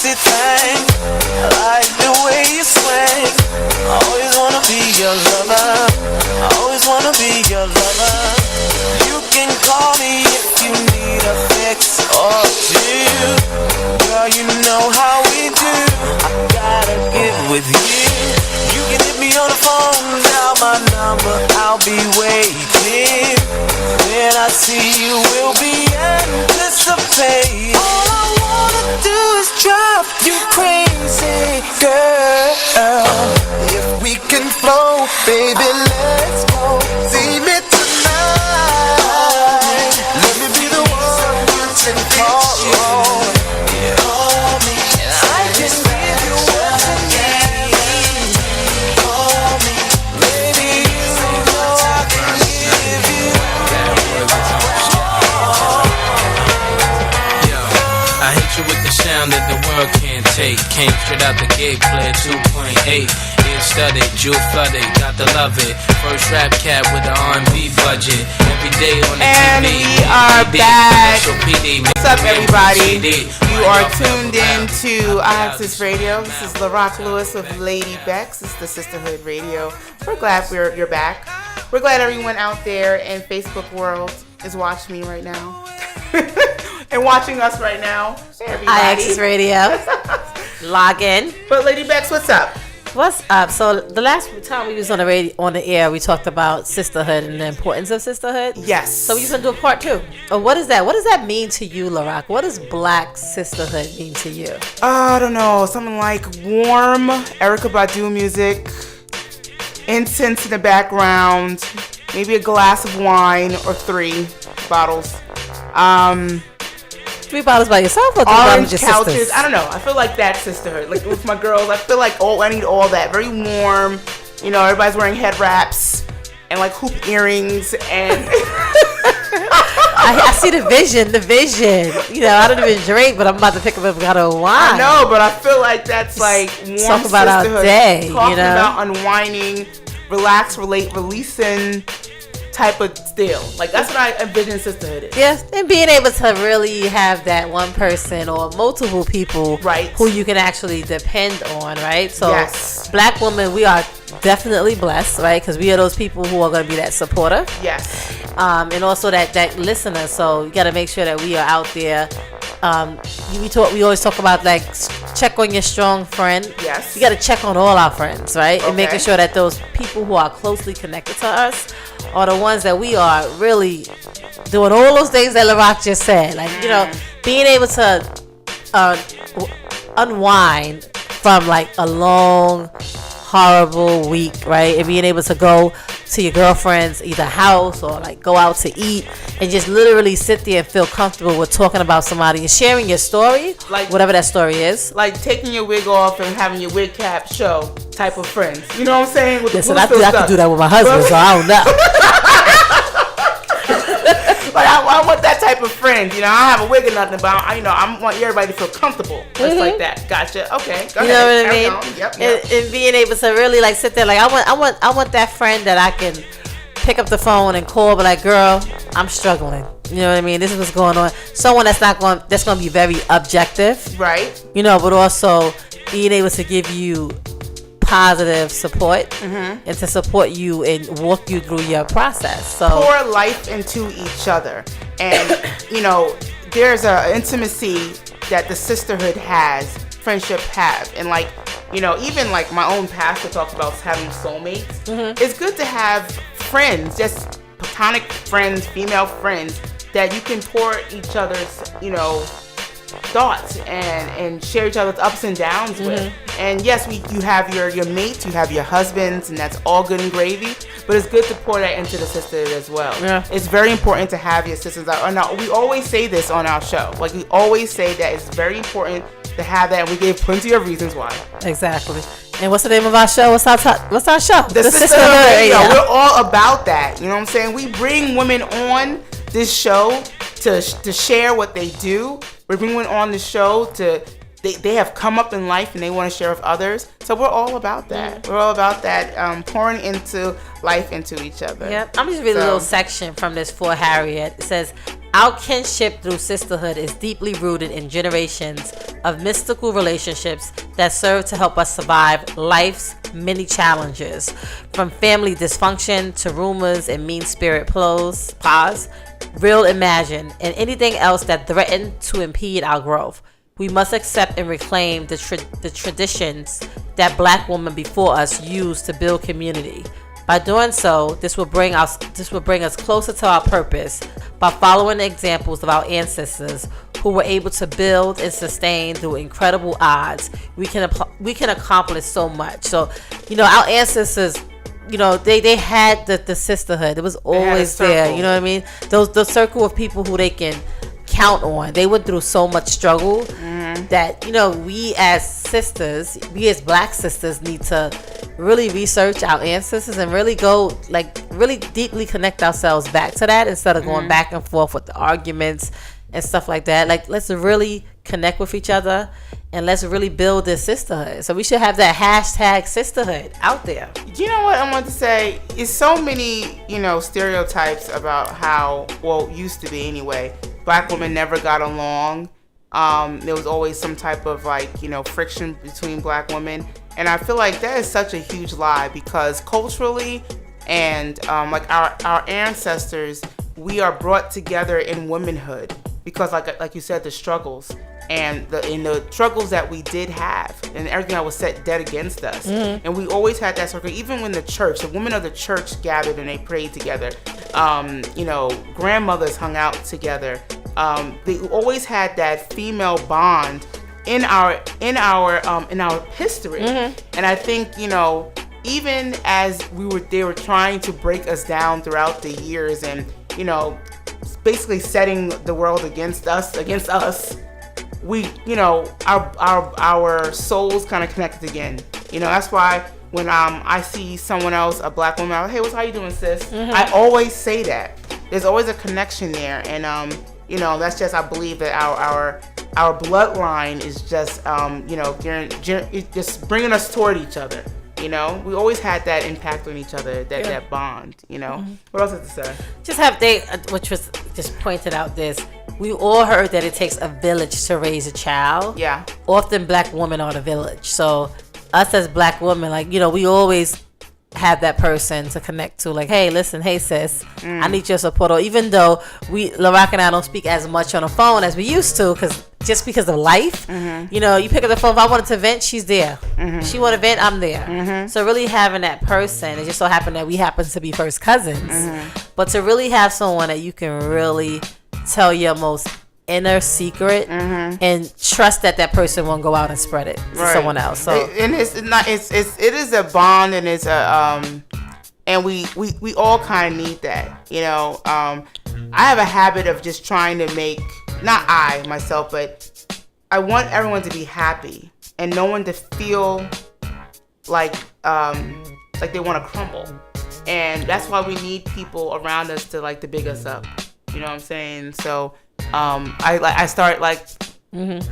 Speaker 14: sexy thing. I like the way you swing. I always wanna be your lover. I always wanna be your lover. You can call me if you need a fix or two. Girl, you know how we do. I gotta get with you. You can hit me on the phone, dial my number, I'll be waiting. When I see you, we'll be anticipating. All I wanna do is drive you crazy, girl. If we can flow, baby, let's go. See me tonight. Let me be the one you can call on. Call me, and I can give you what you need. Call me, baby, you know I can give you.
Speaker 12: I hit you with the sound that the world can't take. Came straight out the gate, played 2.8. Ear studded, jewel flooded, got to love it. First rap cat with the R&B budget. Every day on the
Speaker 10: And
Speaker 12: TV.
Speaker 10: we are back. What's up, everybody? You are tuned in to Access Radio. This is LaRock Lewis with Lady Bex. This is the Sistahood Radio. We're glad you're back. We're glad everyone out there in Facebook world is watching me right now. And watching us right now. Hey, everybody.
Speaker 11: Access Radio. Log in.
Speaker 10: But Lady Bex, what's up?
Speaker 11: What's up? So the last time we was on the radio, on the air, we talked about sisterhood and the importance of sisterhood.
Speaker 10: Yes.
Speaker 11: So we're gonna do a part 2. What is that? What does that mean to you, LaRock? What does black sisterhood mean to you?
Speaker 10: I don't know. Something like warm Erykah Badu music, incense in the background, maybe a glass of wine or 3 bottles.
Speaker 11: 3 bottles by yourself or 3 bottles with your
Speaker 10: couches.
Speaker 11: sisters?
Speaker 10: I don't know. I feel like that's sisterhood. Like with my girls, I feel like I need all that. Very warm. You know, everybody's wearing head wraps and like hoop earrings and.
Speaker 11: I see the vision. You know, I don't even drink, but I'm about to pick up a bottle of wine.
Speaker 10: I know, but I feel like that's like warm
Speaker 11: Talk about our
Speaker 10: sisterhood.
Speaker 11: day,
Speaker 10: Talking
Speaker 11: you know?
Speaker 10: about unwinding, relax, releasing type of deal. Like that's what I envision sisterhood is.
Speaker 11: Yes, and being able to really have that one person or multiple people,
Speaker 10: right,
Speaker 11: who you can actually depend on, right? So,
Speaker 10: yes.
Speaker 11: Black women, we are definitely blessed, right? Because we are those people who are going to be that supporter.
Speaker 10: Yes.
Speaker 11: And also that listener. So you got to make sure that we are out there. We always talk about like check on your strong friend.
Speaker 10: Yes.
Speaker 11: You got to check on all our friends, right?
Speaker 10: Okay.
Speaker 11: And making sure that those people who are closely connected to us are the ones that we are really doing all those things that LaRock just said. Like, you know, being able to unwind from like a long, horrible week, right? And being able to go to your girlfriend's either house or like go out to eat and just literally sit there and feel comfortable with talking about somebody and sharing your story,
Speaker 10: like
Speaker 11: whatever that story is.
Speaker 10: Like taking your wig off and having your wig cap show type of friends. You know what I'm saying? With
Speaker 11: Listen, I could do that with my husband, so I don't know.
Speaker 10: Like I want that type of friend. You know, I don't have a wig or nothing, but I want everybody to feel comfortable. Just like that. Gotcha. Okay. Go ahead.
Speaker 11: You know what I mean?
Speaker 10: Yep.
Speaker 11: And being able to really like sit there, like I want that friend that I can pick up the phone and call, but like, girl, I'm struggling. You know what I mean? This is what's going on. Someone that's going to be very objective,
Speaker 10: right?
Speaker 11: You know, but also being able to give you positive support and to support you and walk you through your process. So
Speaker 10: pour life into each other, and you know, there's a intimacy that the sisterhood has, friendship have, and like, you know, even like my own pastor talks about having soulmates. It's good to have friends, just platonic friends, female friends that you can pour each other's, you know, thoughts and share each other's ups and downs with. And yes, you have your mates, you have your husbands, and that's all good and gravy, but it's good to pour that into the sisterhood as well.
Speaker 11: Yeah.
Speaker 10: It's very important to have your sisters out. Now, we always say this on our show. Like, we always say that it's very important to have that, and we gave plenty of reasons why.
Speaker 11: Exactly. And what's the name of our show? What's our show?
Speaker 10: The Sisterhood Radio. We're all about that. You know what I'm saying? We bring women on this show to share what they do. We bring women on the show to they have come up in life and they want to share with others. So we're all about that. We're all about that, pouring into life into each other.
Speaker 11: Yep. I'm just reading a little section from this for Harriet. It says, Our kinship through sisterhood is deeply rooted in generations of mystical relationships that serve to help us survive life's many challenges, from family dysfunction to rumors and mean-spirit pause, real imagined, and anything else that threaten to impede our growth. We must accept and reclaim the traditions that Black women before us used to build community. By doing so, this will bring us closer to our purpose by following the examples of our ancestors who were able to build and sustain through incredible odds. We can accomplish so much. So, our ancestors, they had the sisterhood. It was always there. You know what I mean? The circle of people who they can count on. They went through so much struggle that we as sisters, we as Black sisters, need to really research our ancestors and really go really deeply connect ourselves back to that instead of going back and forth with the arguments and stuff like that. Let's really connect with each other and let's really build this sisterhood. So we should have that hashtag sisterhood out there.
Speaker 10: You know what I want to say? It's so many, stereotypes about how, used to be anyway, Black women never got along. There was always some type of friction between Black women. And I feel like that is such a huge lie because culturally and our ancestors, we are brought together in womanhood because like you said, the struggles and the struggles that we did have and everything that was set dead against us. And we always had that circle, even when the women of the church gathered and they prayed together. Grandmothers hung out together. They always had that female bond in our history. And I think even as they were trying to break us down throughout the years and basically setting the world against us, we our souls kind of connected again. That's why when I see someone else, a Black woman, I'm like, hey, how you doing, sis? I always say that there's always a connection there. And that's just, I believe that our bloodline is just, just bringing us toward each other. We always had that impact on each other, that bond. What else is to say?
Speaker 11: Which was just pointed out this. We all heard that it takes a village to raise a child.
Speaker 10: Yeah.
Speaker 11: Often Black women are the village. So us as Black women, we always have that person to connect to, hey, listen, hey sis, I need your support. Or even though LaRock and I don't speak as much on the phone as we used to because of life, you pick up the phone, if I wanted to vent, she's there. She want to vent, I'm there. So really having that person, it just so happened that we happen to be first cousins, but to really have someone that you can really tell your most inner secret and trust that person won't go out and spread it to someone else. So
Speaker 10: it is a bond, and it's a and we all kind of need that. I have a habit of just trying to make, not I myself, but I want everyone to be happy and no one to feel like they want to crumble. And that's why we need people around us to big us up. You know what I'm saying? So I start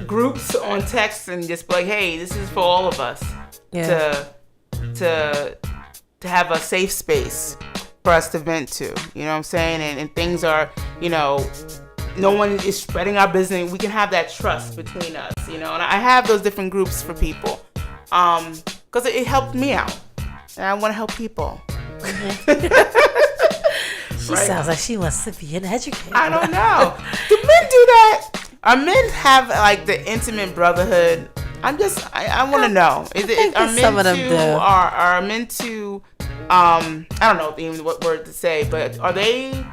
Speaker 10: groups on text and just be like, hey, this is for all of us to have a safe space for us to vent to. You know what I'm saying? And things are, no one is spreading our business. We can have that trust between us, and I have those different groups for people because it helped me out, and I want to help people.
Speaker 11: She sounds like she wants to be an educator.
Speaker 10: I don't know. Do men do that? Are men have the intimate brotherhood? I want to know. Are men to I don't know even what word to say, but are they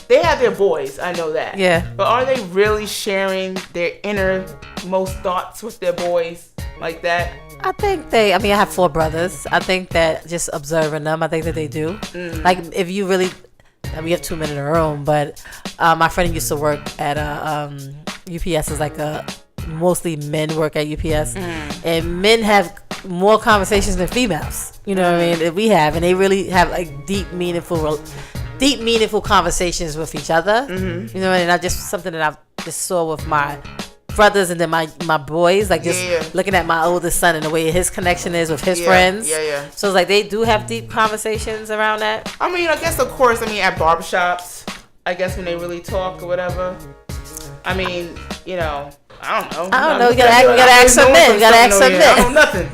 Speaker 10: they have their boys, I know that.
Speaker 11: Yeah.
Speaker 10: But are they really sharing their innermost thoughts with their boys like that?
Speaker 11: I think I have 4 brothers. I think that just observing them, I think that they do. If you really, we have 2 men in the room, but my friend used to work at UPS is mostly men work at UPS, and men have more conversations than females. You know what I mean? We have, and they really have deep, meaningful conversations with each other. You know, and just something that I just saw with my brothers and then my boys, looking at my oldest son and the way his connection is with his friends. So it's they do have deep conversations around that.
Speaker 10: I mean, I guess of course, at barbershops, I guess when they really talk or whatever. I mean, you know, I don't know.
Speaker 11: I don't know. You gotta ask some men. You gotta ask some men.
Speaker 10: I don't know nothing.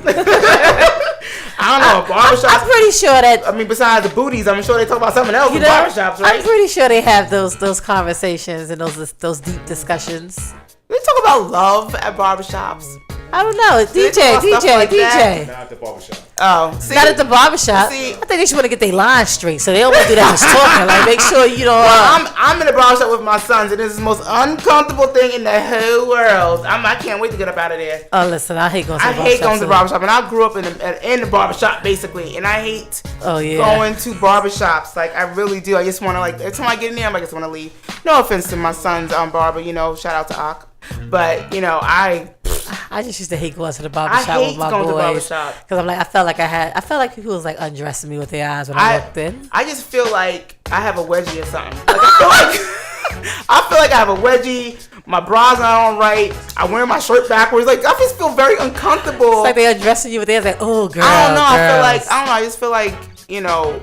Speaker 10: I don't know. Barbershops.
Speaker 11: I'm pretty sure that.
Speaker 10: I mean, besides the booties, I'm sure they talk about something else in barbershops, right?
Speaker 11: I'm pretty sure they have those conversations and those deep discussions.
Speaker 10: They talk about love at barbershops.
Speaker 11: I don't know. DJ.
Speaker 6: Not at the barbershop.
Speaker 10: Oh, see,
Speaker 11: not at the barbershop.
Speaker 10: See,
Speaker 11: I think they just want to get their lines straight, so they don't want to do that just talking. Like, make sure you don't.
Speaker 10: I'm in the barbershop with my sons, and this is the most uncomfortable thing in the whole world. I can't wait to get up out of there.
Speaker 11: Oh, listen, I hate going to the barbershop.
Speaker 10: I hate going to the barbershop, and I grew up in the barbershop basically, and I hate going to barbershops. Like, I really do. I just want to, like, every time I get in there, I just want to leave. No offense to my son's barber, you know, shout out to Ak. But, you know, I
Speaker 11: just used to hate going to the barbershop with my boys. Because I'm like, I felt like people was like undressing me with their eyes when I walked in.
Speaker 10: I just feel like I have a wedgie or something. Like, I feel like I have a wedgie. My bra's not on right. I wear my shirt backwards. Like, I just feel very uncomfortable.
Speaker 11: It's like they're undressing you with their eyes. Like, oh, girl.
Speaker 10: I don't know. I just feel like, you know,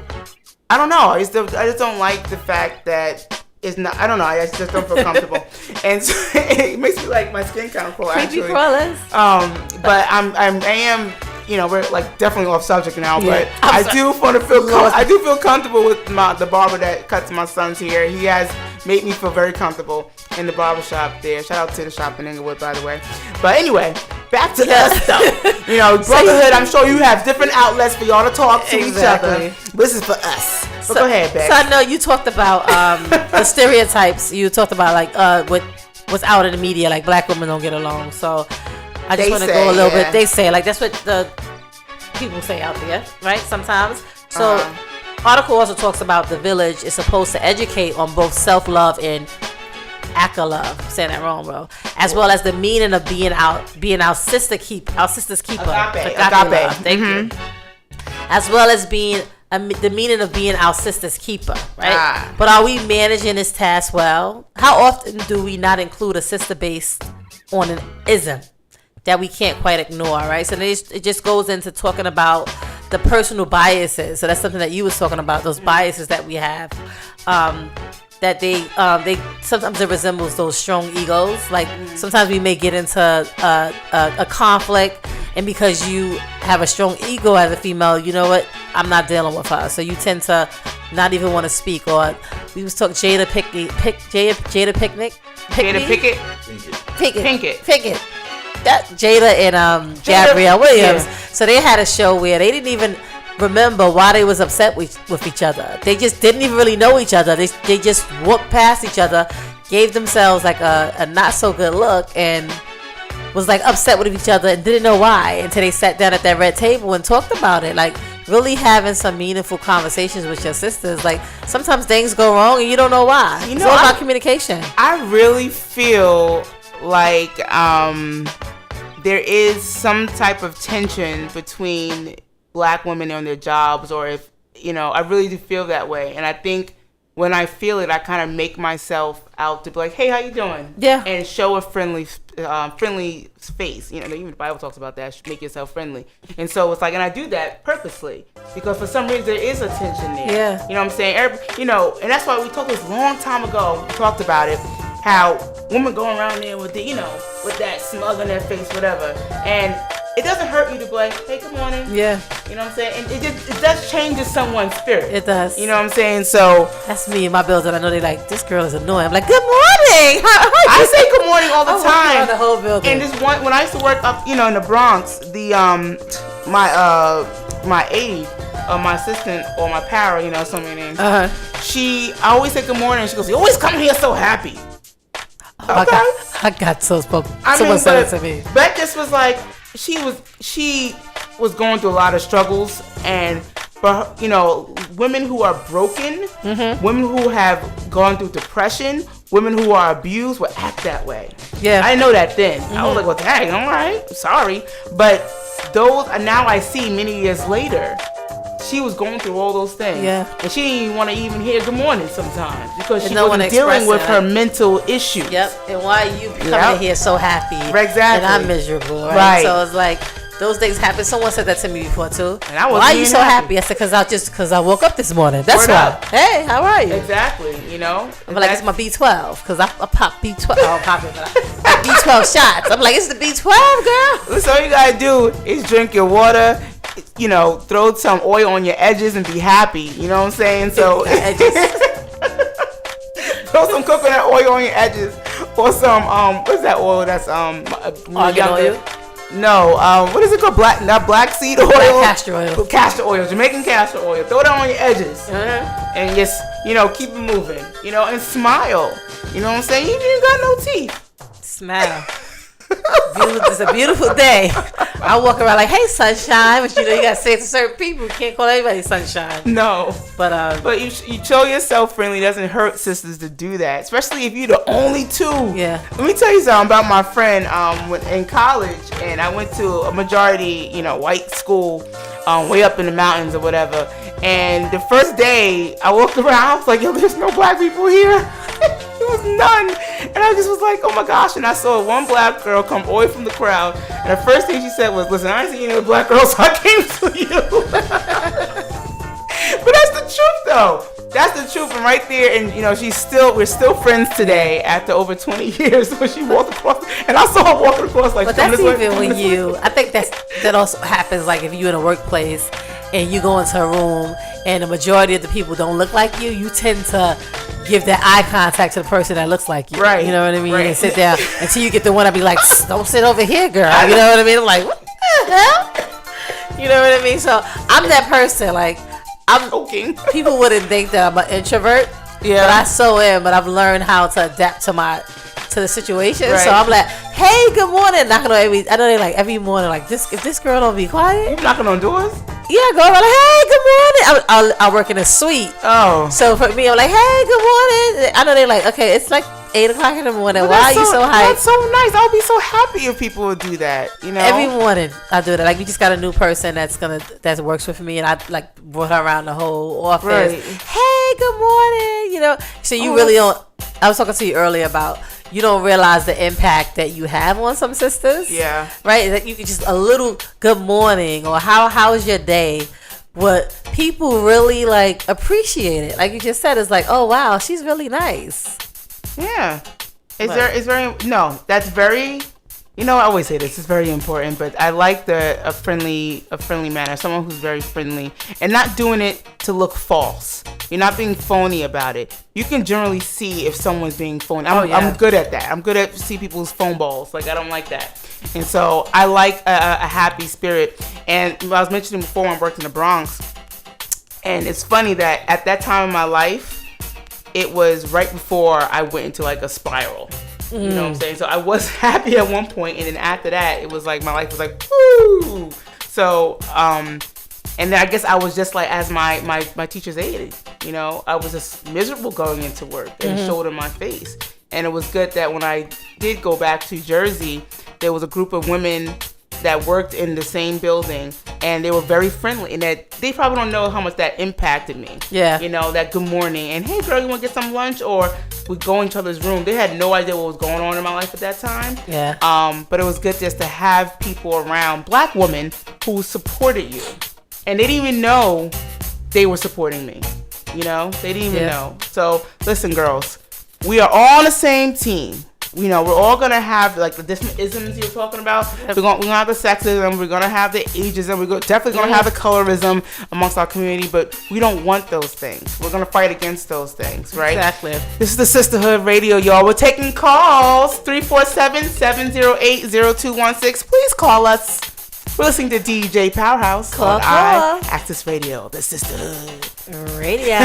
Speaker 10: I don't know. I just don't like the fact that. It's not. I don't know. I just don't feel comfortable, and so it makes me like my skin kind of crawl.
Speaker 11: Creepy crawlers.
Speaker 10: But I am. You know, we're like definitely off subject now, but I do want to feel. I do feel comfortable with the barber that cuts my son's hair. He has made me feel very comfortable in the barbershop there. Shout out to the shop in Inglewood, by the way. But anyway, back to us though. You know, brotherhood. I'm sure you have different outlets for y'all to talk to each other. This is for us. But go ahead, Bex.
Speaker 11: So I know you talked about the stereotypes. You talked about like what's out in the media, like black women don't get along. So I just want to go a little bit. They say like that's what the people say out there, right? Sometimes. So article also talks about the village is supposed to educate on both self-love and aca-love. I'm saying that wrong, bro. As well as the meaning of being our sister's keeper. Agape love. Thank you. As well as being the meaning of being our sister's keeper, right? But are we managing this task well? How often do we not include a sister based on an ism that we can't quite ignore, right? So it just goes into talking about the personal biases. So that's something that you was talking about, those biases that we have. That they sometimes it resembles those strong egos. Like sometimes we may get into a conflict, and because you have a strong ego as a female, you know what? I'm not dealing with her. So you tend to not even want to speak. Or we was talking Jada Pinkett. That Jada and Gabrielle Williams. Yeah. So they had a show where they didn't even remember why they was upset with each other. They just didn't even really know each other. They just walked past each other, gave themselves like a not so good look, and was like upset with each other and didn't know why until they sat down at that red table and talked about it. Like really having some meaningful conversations with your sisters. Like sometimes things go wrong and you don't know why. It's all about communication.
Speaker 10: I really feel like there is some type of tension between black women on their jobs, or if, you know, I really do feel that way. And I think when I feel it, I kind of make myself out to be like, hey, how you doing?
Speaker 11: Yeah.
Speaker 10: And show a friendly face. You know, even the Bible talks about that, make yourself friendly. And so it's like, and I do that purposely because for some reason there is a tension there.
Speaker 11: Yeah.
Speaker 10: You know what I'm saying? You know, and that's why we talked this long time ago, we talked about it, how women going around there with the, you know, with that smug on their face, whatever. And it doesn't hurt you to be like, hey, good morning.
Speaker 11: Yeah.
Speaker 10: You know what I'm saying? And it does change someone's spirit.
Speaker 11: It does.
Speaker 10: You know what I'm saying? So
Speaker 11: that's me and my building. I know they like, this girl is annoying. I'm like, good morning.
Speaker 10: I say good morning all the time.
Speaker 11: The whole building.
Speaker 10: And this one, when I used to work up, you know, in the Bronx, the my aide, my assistant, or my para, you know, so many names. I always say good morning. She goes, you always come here so happy. Okay.
Speaker 11: I got so spoken. Someone said it to me.
Speaker 10: But this was like, she was going through a lot of struggles, and for, you know, women who are broken, women who have gone through depression, women who are abused will act that way.
Speaker 11: Yeah,
Speaker 10: I know that then. I was like, well, dang, all right, sorry. But those, now I see many years later, she was going through all those things.
Speaker 11: Yeah.
Speaker 10: And she didn't even want to even hear good morning sometimes because she wasn't dealing with her mental issues.
Speaker 11: Yep. And why are you coming in here so happy?
Speaker 10: Exactly.
Speaker 11: And I'm miserable, right? So it's like, those things happen. Someone said that to me before too.
Speaker 10: And I wasn't
Speaker 11: why are you
Speaker 10: even
Speaker 11: so
Speaker 10: happy?
Speaker 11: happy? I said because I woke up this morning. That's
Speaker 10: Word
Speaker 11: why.
Speaker 10: up.
Speaker 11: Hey, how are you?
Speaker 10: Exactly. You know.
Speaker 11: I'm like, it's my B12 because I pop B12. Oh, pop it. B12 shots. I'm like, it's the B12, girl.
Speaker 10: So all you gotta do is drink your water. You know, throw some oil on your edges and be happy. You know what I'm saying? So throw some coconut oil on your edges, or some what's that oil? That's
Speaker 11: argan oil.
Speaker 10: No, what is it called? Not black seed oil.
Speaker 11: Castor oil.
Speaker 10: Castor oil. Jamaican castor oil. Throw that on your edges, and just keep it moving. And smile. You know what I'm saying? You ain't got no teeth.
Speaker 11: Smile. It's a beautiful day. I walk around like, hey, sunshine, but you gotta say it to certain people. You can't call everybody sunshine.
Speaker 10: No,
Speaker 11: but
Speaker 10: you show yourself friendly. It doesn't hurt sisters to do that, especially if you're the only two.
Speaker 11: Yeah.
Speaker 10: Let me tell you something about my friend. In college, and I went to a majority, white school, way up in the mountains or whatever. And the first day I walked around, I was like, yo, there's no black people here. There was none. And I just was like, oh my gosh. And I saw one black girl come away from the crowd. And the first thing she said was, listen, I ain't seen any black girls, so I came to you. But that's the truth, though. That's the truth. And right there, and we're still friends today after over 20 years. When she walked across, and I saw her walking across like.
Speaker 11: But that's even when I think that also happens like if you're in a workplace and you go into a room and the majority of the people don't look like you. You tend to give that eye contact to the person that looks like you.
Speaker 10: Right.
Speaker 11: You know what I mean?
Speaker 10: Right.
Speaker 11: And sit down until you get the one. I be like, don't sit over here, girl. You know what I mean? I'm like, what the hell? You know what I mean? So I'm that person. Like, I'm joking. People wouldn't think that I'm an introvert. Yeah. But I so am. But I've learned how to adapt to the situation. Right. So I'm like, hey, good morning. Knocking on every morning, like if this girl don't be quiet.
Speaker 10: You knocking on doors?
Speaker 11: Yeah, I go around like, hey, good morning. I work in a suite.
Speaker 10: Oh.
Speaker 11: So for me, I'm like, hey, good morning. I know they're like, okay, it's like 8 o'clock in the morning.
Speaker 10: Well,
Speaker 11: why are you so hyped?
Speaker 10: That's so nice. I'll be so happy if people would do that.
Speaker 11: Every morning I do that. Like, we just got a new person that works with me, and I like brought her around the whole office. Right. Hey, good morning. So you really don't. I was talking to you earlier about you don't realize the impact that you have on some sisters.
Speaker 10: Yeah.
Speaker 11: Right? That you can just a little good morning or how's your day? What people really like appreciate it. Like you just said, it's like, oh wow, she's really nice.
Speaker 10: Yeah. That's very, I always say this, it's very important, but I like a friendly manner, someone who's very friendly and not doing it to look false. You're not being phony about it. You can generally see if someone's being phony. I'm good at that. I'm good at see people's phone balls. Like, I don't like that. And so I like a happy spirit. And I was mentioning before when I worked in the Bronx, and it's funny that at that time in my life, it was right before I went into like a spiral. You know what I'm saying? So I was happy at one point, and then after that, it was like my life was like, woo! So, and then I guess I was just like, as my teachers aided, I was just miserable going into work and showed in my face. And it was good that when I did go back to Jersey, there was a group of women that worked in the same building, and they were very friendly, and that they probably don't know how much that impacted me.
Speaker 11: Yeah.
Speaker 10: That good morning, and hey girl, you want to get some lunch? Or we go in each other's room. They had no idea what was going on in my life at that time.
Speaker 11: Yeah.
Speaker 10: But it was good just to have people around, black women, who supported you. And they didn't even know they were supporting me. They didn't even know. So listen, girls, we are all on the same team. We're all gonna have like the different isms you're talking about. We're gonna have the sexism. We're gonna have the ageism. We're definitely gonna have the colorism amongst our community. But we don't want those things. We're gonna fight against those things, right?
Speaker 11: Exactly.
Speaker 10: This is the Sistahood Radio, y'all. We're taking calls 347-708-0216. Please call us. We're listening to DJ Powerhouse on Access Radio, the Sistahood
Speaker 11: Radio.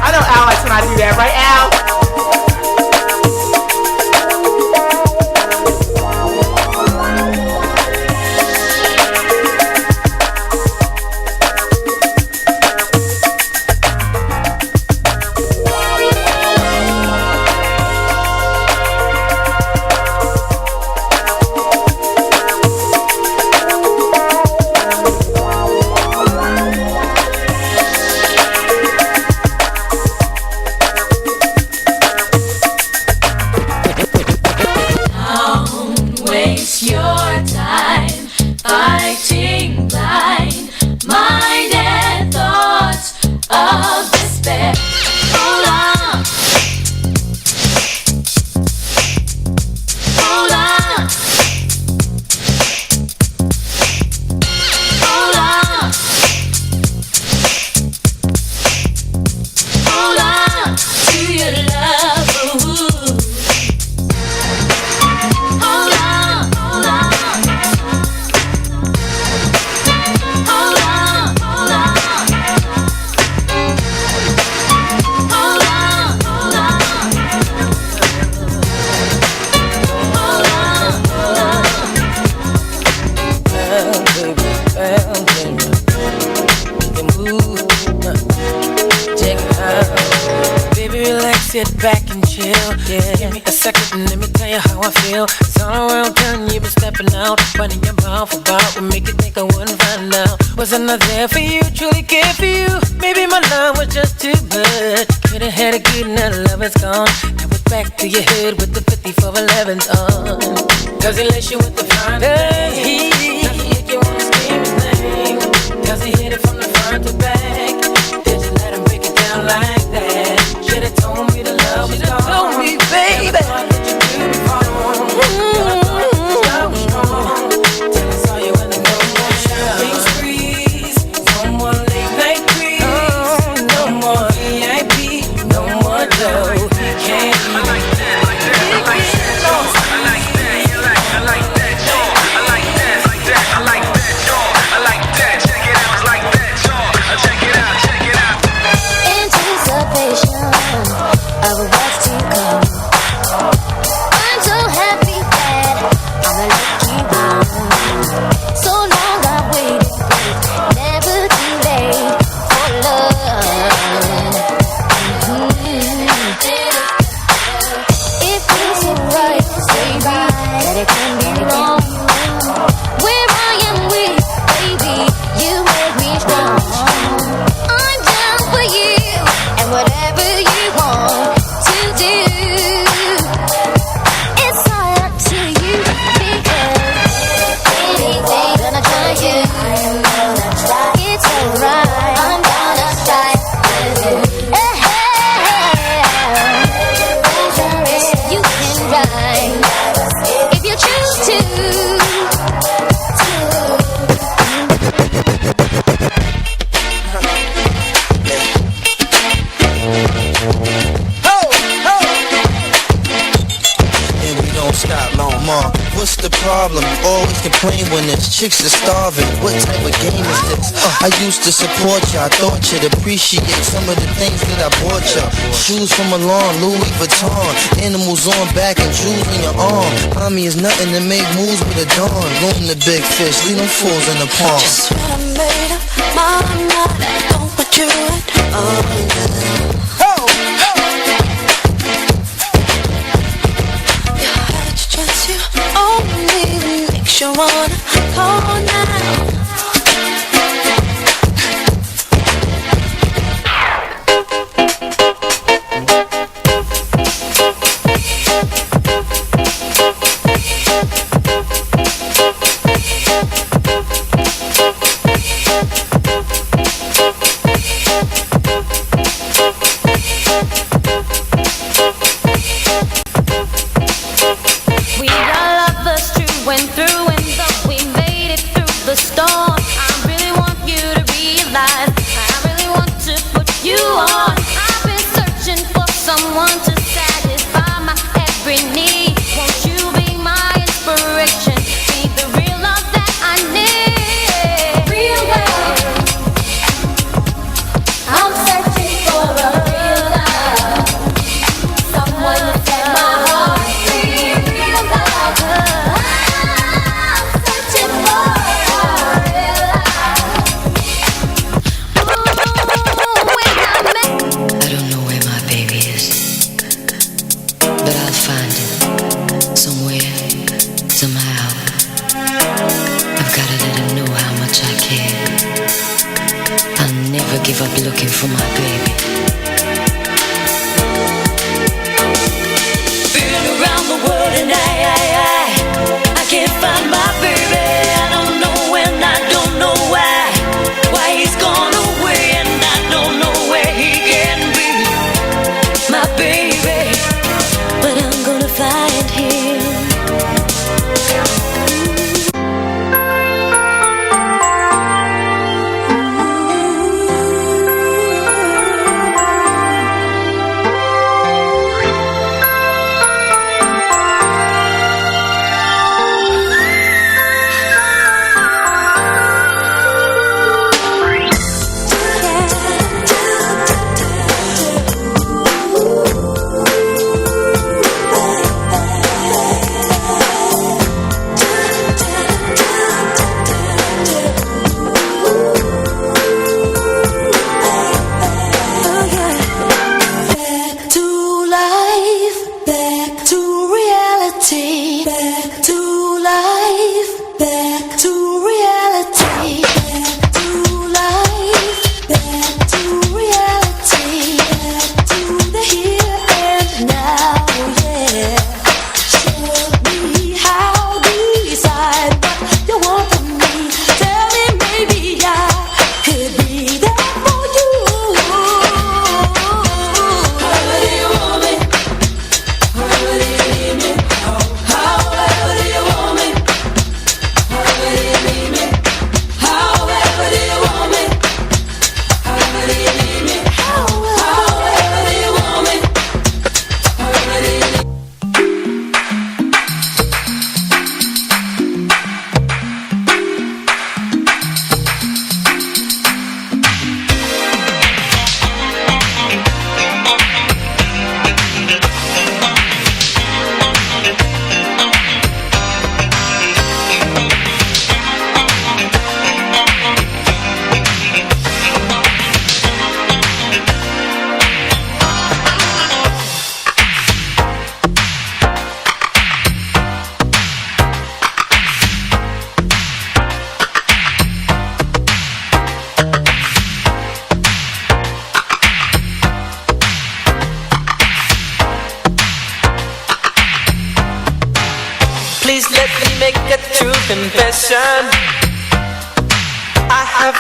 Speaker 10: I know Al likes when I do that, right, Al?
Speaker 1: sit back and chill. Yeah, give me a second and let me tell you how I feel. It's all around town, you been stepping out, running your mouth about what make you think I wouldn't find out. Was I not there for you, truly cared for you? Maybe my love was just too much. Could've had a good night, love is gone. Now we're back to your head with the 5411s on. Does he lace you with the fine thing? Does he make you wanna scream his name? Does he hit it from the front to back? Did you let him break it down like that? Should've told me the love was gone. Told me, baby.
Speaker 15: Complain when there's chicks are starving. What type of game is this? I used to support ya, I thought you'd appreciate some of the things that I bought ya. Shoes from Milan, Louis Vuitton, animals on back and jewels in your arm. Mommy is nothing to make moves with a dawn. Going to big fish, leave them fools in the pond.
Speaker 8: Just what I made up my mind, don't want you at all. You wanna call now?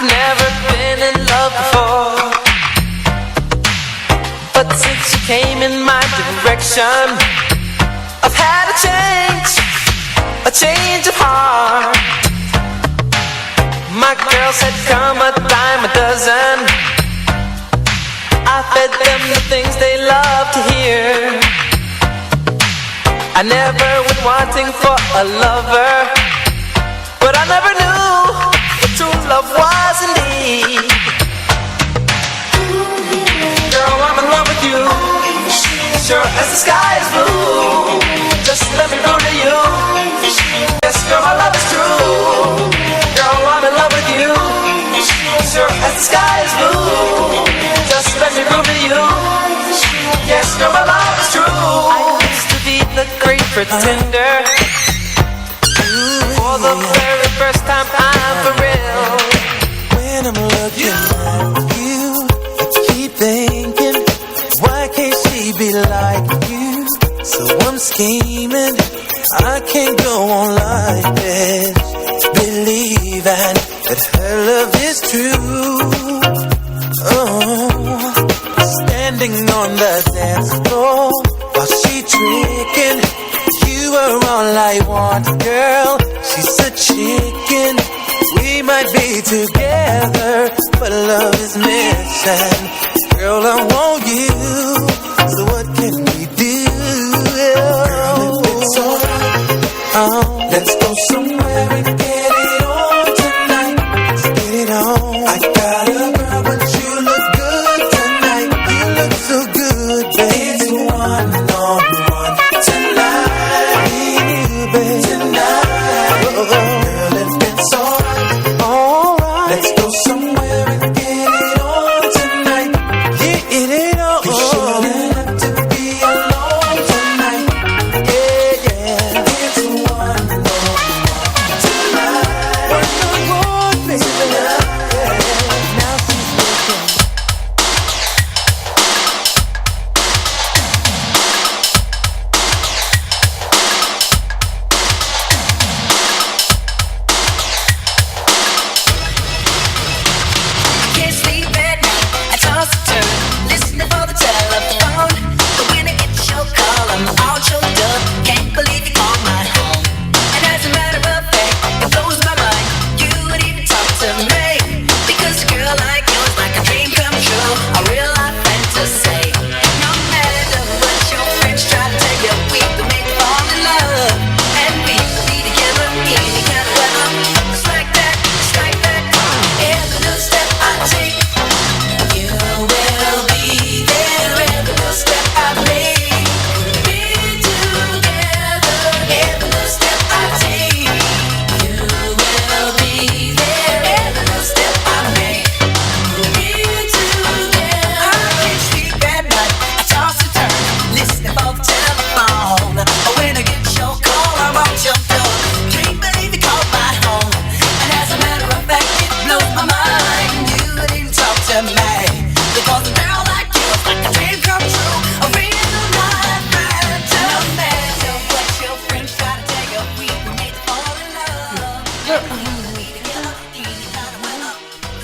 Speaker 14: I've never been in love before, but since you came in my direction, I've had a change of heart. My girls had come a dime a dozen. I fed them the things they love to hear. I never went wanting for a lover, but I never knew what true love was indeed. Girl, I'm in love with you, sure as the sky is blue. Just let me prove to you, yes, girl, my love is true. Girl, I'm in love with you, sure as the sky is blue. Just let me prove to you, yes, girl, my love is true. I used to be the great pretender. For the very first time, I'm for real.
Speaker 16: When I'm looking at you, I keep thinking, why can't she be like you? So I'm scheming, I can't go on like this, believing that her love is true. Oh, standing on the dance floor while she tricking, you are all I want, girl. She's a chicken. We might be together, but love is missing. Girl, I want you, so what can we do? Girl, if it's alright, let's go somewhere and get it on tonight. Let's get it on. I got a girl, but you look good tonight. You look so good, babe. It's one-on-one tonight. You, babe, tonight. Girl, if it's alright, let's go somewhere and get it on tonight. Get it on. You shouldn't have to be alone tonight. Yeah, yeah. It's one-on-one tonight. One-on-one, baby. Now she's looking.
Speaker 1: Can't sleep at night, I toss and turn, listening for the telephone. But when I get your call, I'm all choked up. Can't believe you called my home. And as a matter of fact, it blows my mind you would even talk to me. Because a girl like yours, like a dream come true, a real life fantasy. No matter what your friends try to tell you, we can make you fall in love. And we will be together any kind of weather. It's like that, it's like that. Every little step I take, you will be there. Every little step I make, we'll be together. Every little step I take, you will be there. Every little step I make, we'll be together. I can't sleep at night, I toss and turn, listening for the telephone. But when I get your call, I'm on your door. Can't believe you called my home. And as a matter of fact, it blows my mind you didn't talk to me. Because a girl like you is like a dream come true, a real life fantasy. No matter what your friends try to tell you, we were made to fall in love.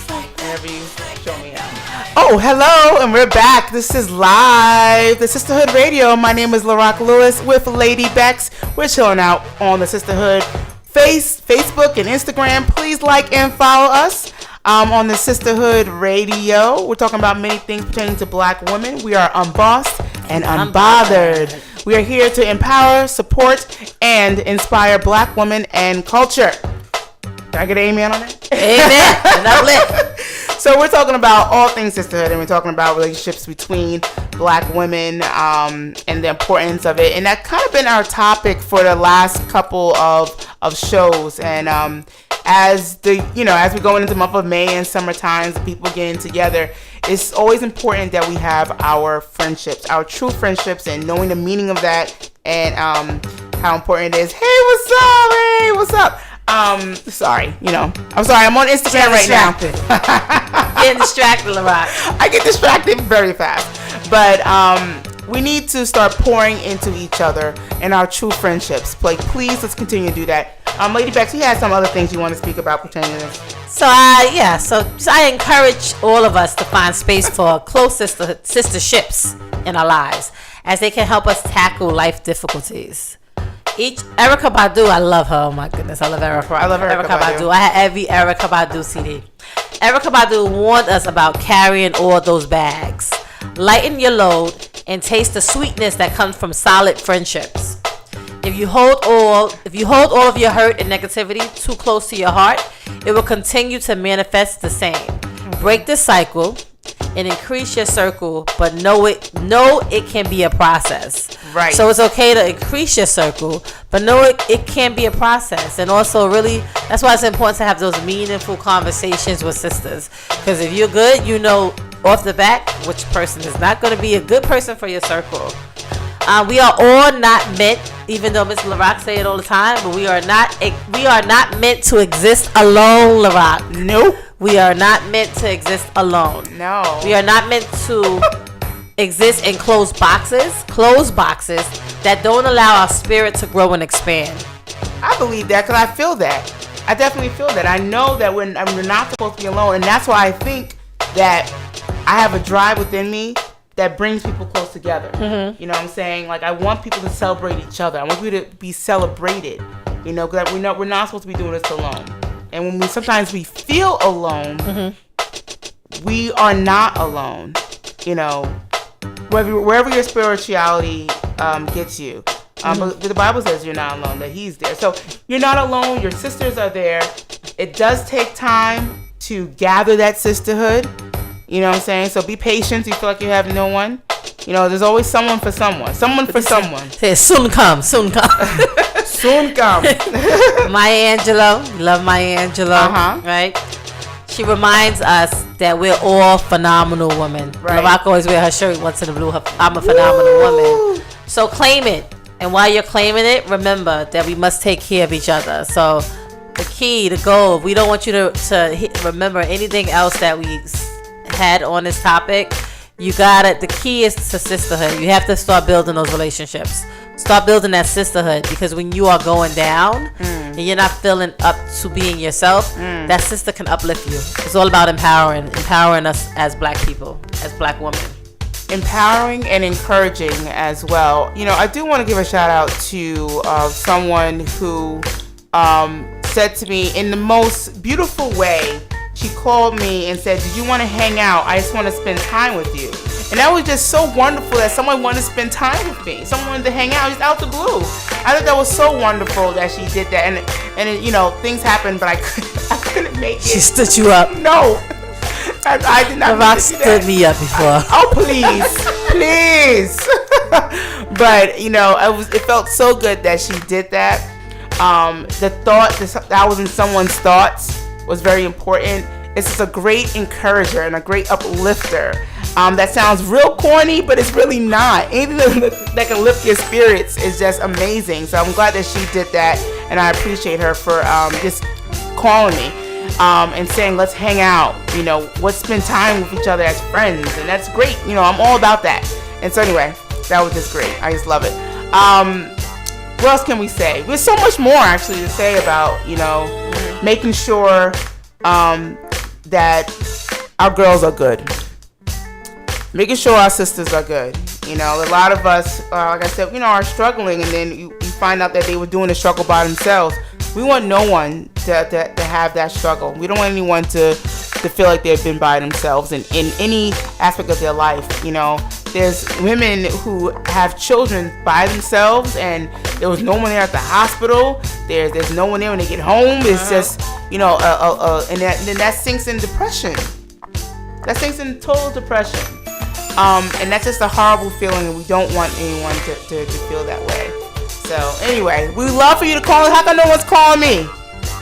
Speaker 10: Whenever you show me out. Oh, hello, and we're back. This is live, the Sistahood Radio. My name is LaRock Lewis with Lady Bex. We're chilling out on the Sistahood Facebook and Instagram. Please like and follow us on the Sistahood Radio. We're talking about many things pertaining to black women. We are unbossed and unbothered. We are here to empower, support, and inspire black women and culture. Can I get an amen on that?
Speaker 11: Amen. And uplift.
Speaker 10: So we're talking about all things sisterhood, and we're talking about relationships between black women and the importance of it. And that kind of been our topic for the last couple of shows. And as we go into the month of May and summer times, people getting together, it's always important that we have our friendships, our true friendships, and knowing the meaning of that and how important it is. Hey, what's up? Hey, what's up? I'm sorry, I'm on Instagram right now.
Speaker 11: Getting distracted, LaRock.
Speaker 10: I get distracted very fast. But we need to start pouring into each other and our true friendships. Like, please, let's continue to do that. Lady Bex, you had some other things you want to speak about pertaining to this.
Speaker 11: So I encourage all of us to find space for close sisterships in our lives, as they can help us tackle life difficulties. Erykah Badu, I love her. Oh my goodness, I love Erykah.
Speaker 10: I love Erykah Badu.
Speaker 11: I had every Erykah Badu CD. Erykah Badu warned us about carrying all those bags. Lighten your load and taste the sweetness that comes from solid friendships. If you hold all of your hurt and negativity too close to your heart, it will continue to manifest the same. Break the cycle and increase your circle, but know it can be a process.
Speaker 10: Right.
Speaker 11: So it's okay to increase your circle, but know it can be a process. And also, really, that's why it's important to have those meaningful conversations with sisters. Because if you're good, you know off the bat which person is not going to be a good person for your circle. We are all not meant, even though Miss LaRock say it all the time, but we are not meant to exist alone, LaRock.
Speaker 10: Nope.
Speaker 11: We are not meant to exist alone.
Speaker 10: No.
Speaker 11: We are not meant to exist in closed boxes that don't allow our spirit to grow and expand.
Speaker 10: I believe that because I feel that. I definitely feel that. I know that we're not supposed to be alone, and that's why I think that I have a drive within me that brings people close together.
Speaker 11: Mm-hmm.
Speaker 10: You know what I'm saying? Like, I want people to celebrate each other. I want people to be celebrated. You know, because we know we're not supposed to be doing this alone. And when sometimes we feel alone,
Speaker 11: mm-hmm.
Speaker 10: we are not alone. You know, wherever your spirituality gets you. But the Bible says you're not alone, that He's there. So you're not alone. Your sisters are there. It does take time to gather that sisterhood. You know what I'm saying? So be patient. You feel like you have no one. You know, there's always someone for someone. Someone for someone.
Speaker 11: Say soon come. Soon come.
Speaker 10: Soon come.
Speaker 11: Maya Angelou. Love Maya Angelou.
Speaker 10: Uh-huh.
Speaker 11: Right? She reminds us that we're all phenomenal women.
Speaker 10: Right.
Speaker 11: LaRock always wear her shirt once in a blue. I'm a phenomenal woman. So claim it. And while you're claiming it, remember that we must take care of each other. So the key, the goal, we don't want you to remember anything else that we had on this topic. The key is to sisterhood. You have to start building those relationships. Start building that sisterhood, because when you are going down and you're not feeling up to being yourself, that sister can uplift you. It's all about empowering us as black people, as black women.
Speaker 10: Empowering and encouraging as well. You know, I do want to give a shout out to someone who said to me in the most beautiful way. She called me and said, "Did you want to hang out? I just want to spend time with you." And that was just so wonderful that someone wanted to spend time with me. Someone wanted to hang out just out the blue. I thought that was so wonderful that she did that. And it, you know, things happened, but I couldn't make it.
Speaker 11: She stood you up.
Speaker 10: No. I did not.
Speaker 11: LaRock stood me up before.
Speaker 10: Oh, please. Please. But, you know, it felt so good that she did that. The thought that was in someone's thoughts was very important. It's just a great encourager and a great uplifter. That sounds real corny, but it's really not. Anything that can lift your spirits is just amazing. So I'm glad that she did that, and I appreciate her for just calling me and saying, let's hang out. You know, let's spend time with each other as friends, and that's great. You know, I'm all about that. And so anyway, that was just great. I just love it. What else can we say? There's so much more actually to say about, you know, making sure that our girls are good. Making sure our sisters are good. You know, a lot of us, like I said, you know, are struggling, and then you find out that they were doing the struggle by themselves. We want no one to have that struggle. We don't want anyone to feel like they've been by themselves in any aspect of their life. You know, there's women who have children by themselves, and there was no one there at the hospital. There's no one there when they get home. It's just, you know, and that sinks in depression. That sinks in total depression. And that's just a horrible feeling, and we don't want anyone to feel that way. So anyway, we would love for you to call. How come no one's calling me?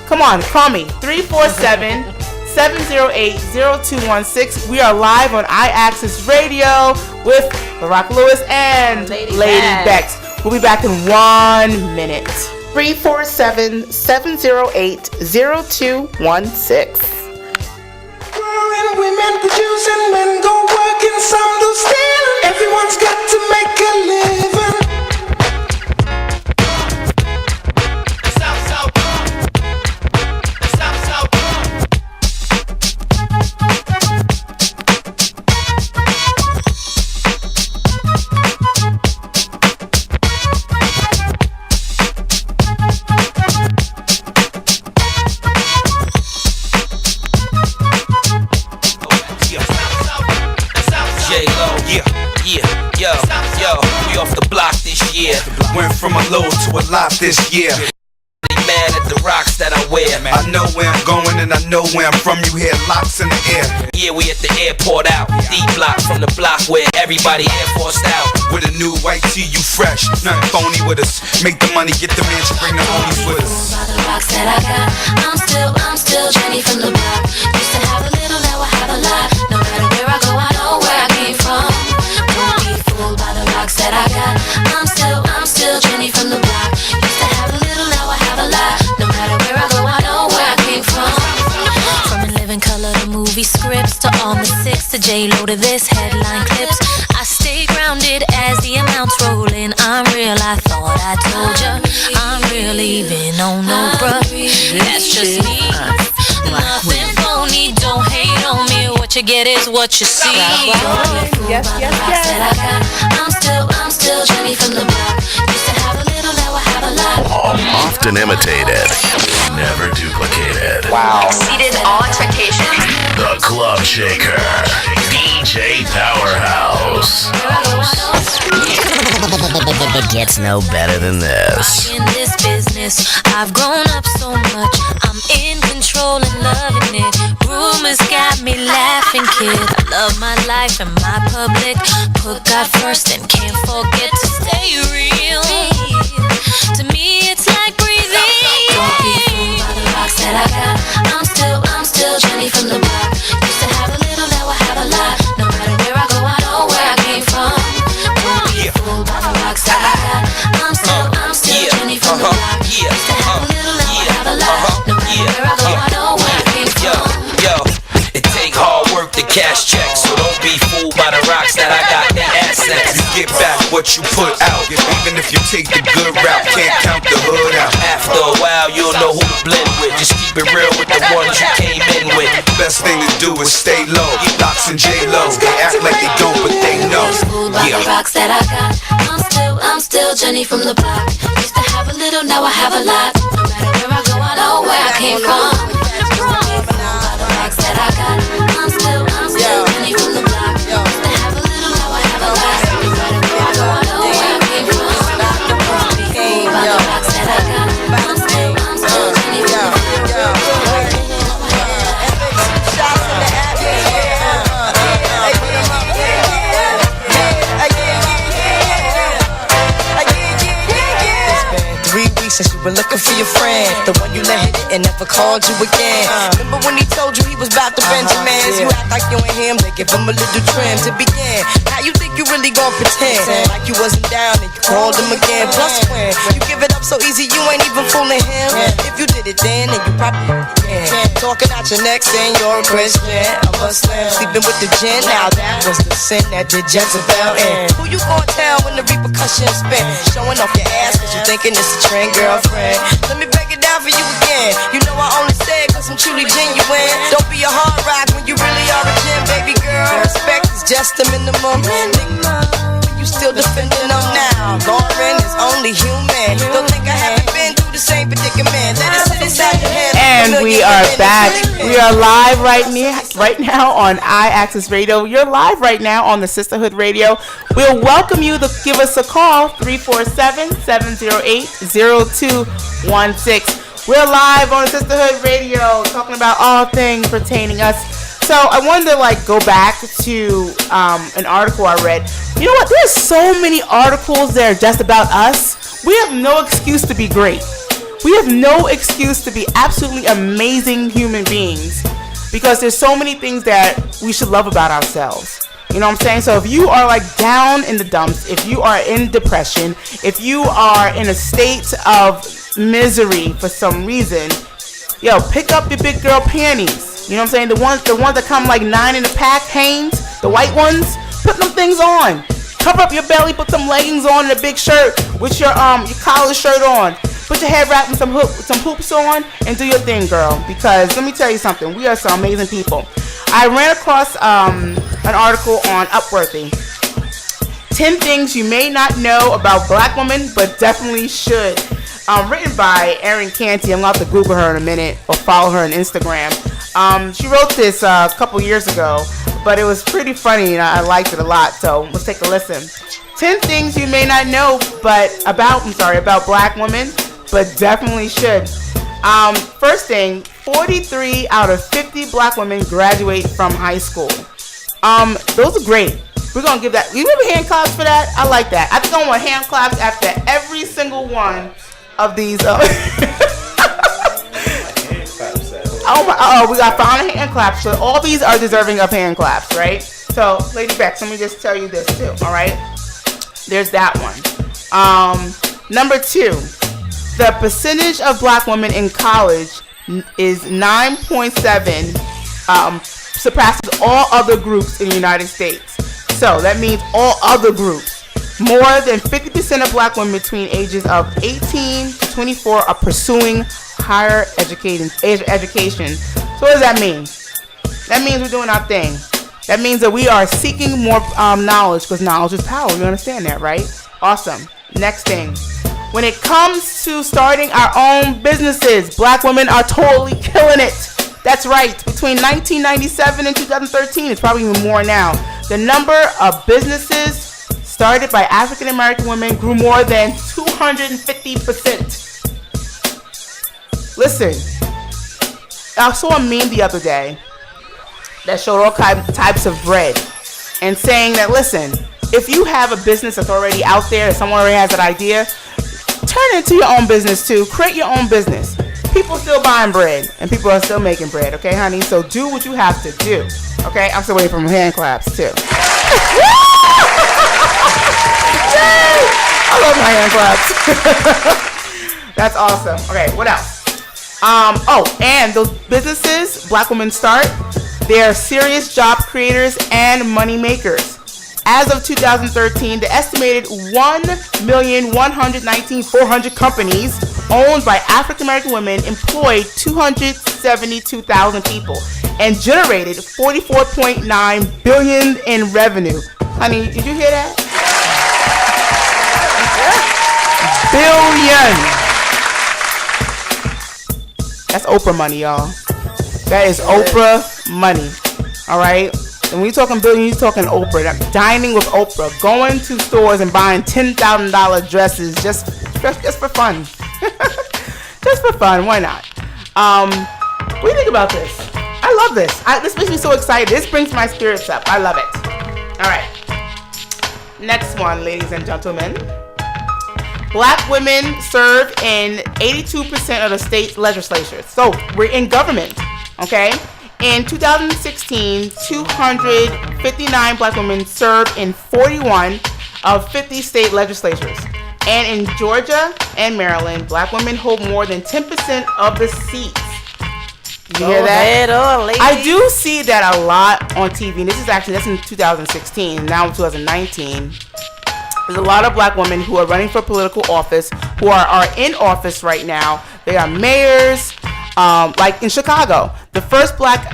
Speaker 10: Come on, call me. 347-708-0216. We are live on iAccess Radio with LaRock Lewis and Lady Bex. We'll be back in 1 minute. 347-708-0216.
Speaker 16: Women producing, men go working, some do stealing. Everyone's got to make a living.
Speaker 2: year.
Speaker 17: Went from a low to a lot this year.
Speaker 2: Mad at the rocks that I wear.
Speaker 17: I know where I'm going and I know where I'm from. You hear locks in the air.
Speaker 2: Yeah, we at the airport out. D block from the block where everybody Air Forced out.
Speaker 17: With a new white tee, you fresh. Nothing phony with us. Make the money, get the mansion, bring the homies with us.
Speaker 8: By the rocks that I got, I'm still Jenny from the block. Used to have a little, now I have a lot. No matter where I go, I know where I came from. Don't be fooled by the rocks that I got. I'm still Jenny from the block. Used to have a little, now I have a lot. No matter where I go, I know where I came from. From In Living Color to movie scripts to On the Six to J-Lo to this headline clips. I stay grounded as the amounts roll in. I'm real, I thought I told ya. I'm real even on Oprah. That's just me. Nothing phony, don't hate on me. What you get is what you see.
Speaker 10: Yes.
Speaker 8: I'm still Jenny from the block. Used to have a little, now I have a lot.
Speaker 7: Often imitated, never duplicated.
Speaker 2: Wow.
Speaker 8: Exceeded all expectations.
Speaker 7: The Club Shaker, DJ Powerhouse. It gets no better than this.
Speaker 8: In this business, I've grown up so much. I'm in control and loving it. Rumors got me laughing, kid. I love my life and my public. Put God first and can't forget to stay real. To me, it's like breathing. Don't be fooled by the rocks that I got. I'm still Jenny from the block. Used to have a little, now I have a lot. No matter where I go, I know where I came from. Don't be fooled by the rocks that I got. I'm still Jenny from the block. Used to have a little, now I have a lot. No matter where I go, I know where I came from.
Speaker 2: Yo, it take hard work to cash checks, so don't be fooled by the rocks that I got in assets.
Speaker 17: You get back what you put out. Even if you take the good route, can't count the hood out.
Speaker 2: After a while, you'll know who to blend with. Just keep it real with the ones you came in with.
Speaker 17: Best thing to do is stay low. Locks and J-Lo, they act like they don't, but they know.
Speaker 8: Yeah. The rocks that I got, I'm still Jenny from the block. Used to have a little, now I have a lot. No matter where I go, I know where I came from. The rocks that I got, I'm still Jenny from the block. Used to have a little, now I have a lot. No matter where I go, I know where I came from. The rocks that I got, I'm still Jenny from the block.
Speaker 9: Since you were looking for your friend, the one you let hit it and never called you again. Remember when he told you he was about to Benjamins? You act like you ain't him, they give him a little trim to begin. How you think you really gon' pretend like you wasn't down and you called him again? Plus when you give it up so easy, you ain't even fooling him. If you did it then you probably talking out your neck saying you're a Christian, a Muslim, sleeping with the gin. Now that was the sin that did Jezebel in. Who you gon' tell when the repercussions spin? Showing off your ass cause you thinking it's a trend, girlfriend. Let me break it down for you again. You know I only say it cause I'm truly genuine. Don't be a hard rock when you really are a gem, baby girl. Respect is just the minimum. You still defending them now. Lauren is only human. Don't think I haven't been through the same predicament. Let it sit inside your head.
Speaker 10: And we are back. We are live right now on iAccess Radio. You're live right now on the Sistahood Radio. We'll welcome you to give us a call, 347-708-0216. We're live on the Sistahood Radio talking about all things pertaining us. So I wanted to go back to an article I read. You know what? There's so many articles that are just about us. We have no excuse to be great. We have no excuse to be absolutely amazing human beings because there's so many things that we should love about ourselves. You know what I'm saying? So if you are down in the dumps, if you are in depression, if you are in a state of misery for some reason, pick up your big girl panties. You know what I'm saying? The ones that come 9 in a pack, Hanes, the white ones, put them things on. Cover up your belly, put some leggings on and a big shirt with your collar shirt on. Put your head wrap with some hoops on and do your thing, girl. Because let me tell you something, we are some amazing people. I ran across an article on Upworthy. 10 things you may not know about black women, but definitely should. Written by Erin Canty. I'm going to have to Google her in a minute or follow her on Instagram. She wrote this a couple years ago, but it was pretty funny and I liked it a lot. So let's take a listen. 10 things you may not know about black women, but definitely should. First thing, 43 out of 50 black women graduate from high school. Those are great. We're going to give that. You remember hand claps for that? I like that. I think I want hand claps after every single one of these. We got 5 hand claps. So all these are deserving of hand claps, right? So, Lady Bex, let me just tell you this too, all right? There's that one. Number 2, the percentage of black women in college is 9.7, surpasses all other groups in the United States. So that means all other groups. More than 50% of black women between ages of 18 to 24 are pursuing higher education. So what does that mean? That means we're doing our thing. That means that we are seeking more knowledge, because knowledge is power. You understand that, right? Awesome. Next thing. When it comes to starting our own businesses, black women are totally killing it. That's right. Between 1997 and 2013, it's probably even more now. The number of businesses started by African American women grew more than 250%. Listen, I saw a meme the other day that showed all types of bread and saying that, listen, if you have a business that's already out there, someone already has an idea, turn it into your own business too. Create your own business. People still buying bread and people are still making bread, okay, honey? So do what you have to do, okay? I'm still waiting for my hand claps too. I love my hand claps. That's awesome. Okay, what else? And those businesses black women start, they're serious job creators and money makers. As of 2013, the estimated 1,119,400 companies owned by African American women employed 272,000 people and generated $44.9 billion in revenue. Honey, did you hear that? Billion. That's Oprah money, y'all. That is Oprah money. All right. And when you're talking billion, you're talking Oprah. Dining with Oprah, going to stores and buying $10,000 dresses just for fun. Just for fun. Why not? What do you think about this? I love this. This makes me so excited. This brings my spirits up. I love it. All right. Next one, ladies and gentlemen. Black women serve in 82% of the state legislatures. So we're in government, okay? In 2016, 259 black women served in 41 of 50 state legislatures. And in Georgia and Maryland, black women hold more than 10% of the seats. You hear that? I do see that a lot on TV. And that's in 2016. Now in 2019. There's a lot of black women who are running for political office, who are in office right now. They are mayors, like in Chicago. The first black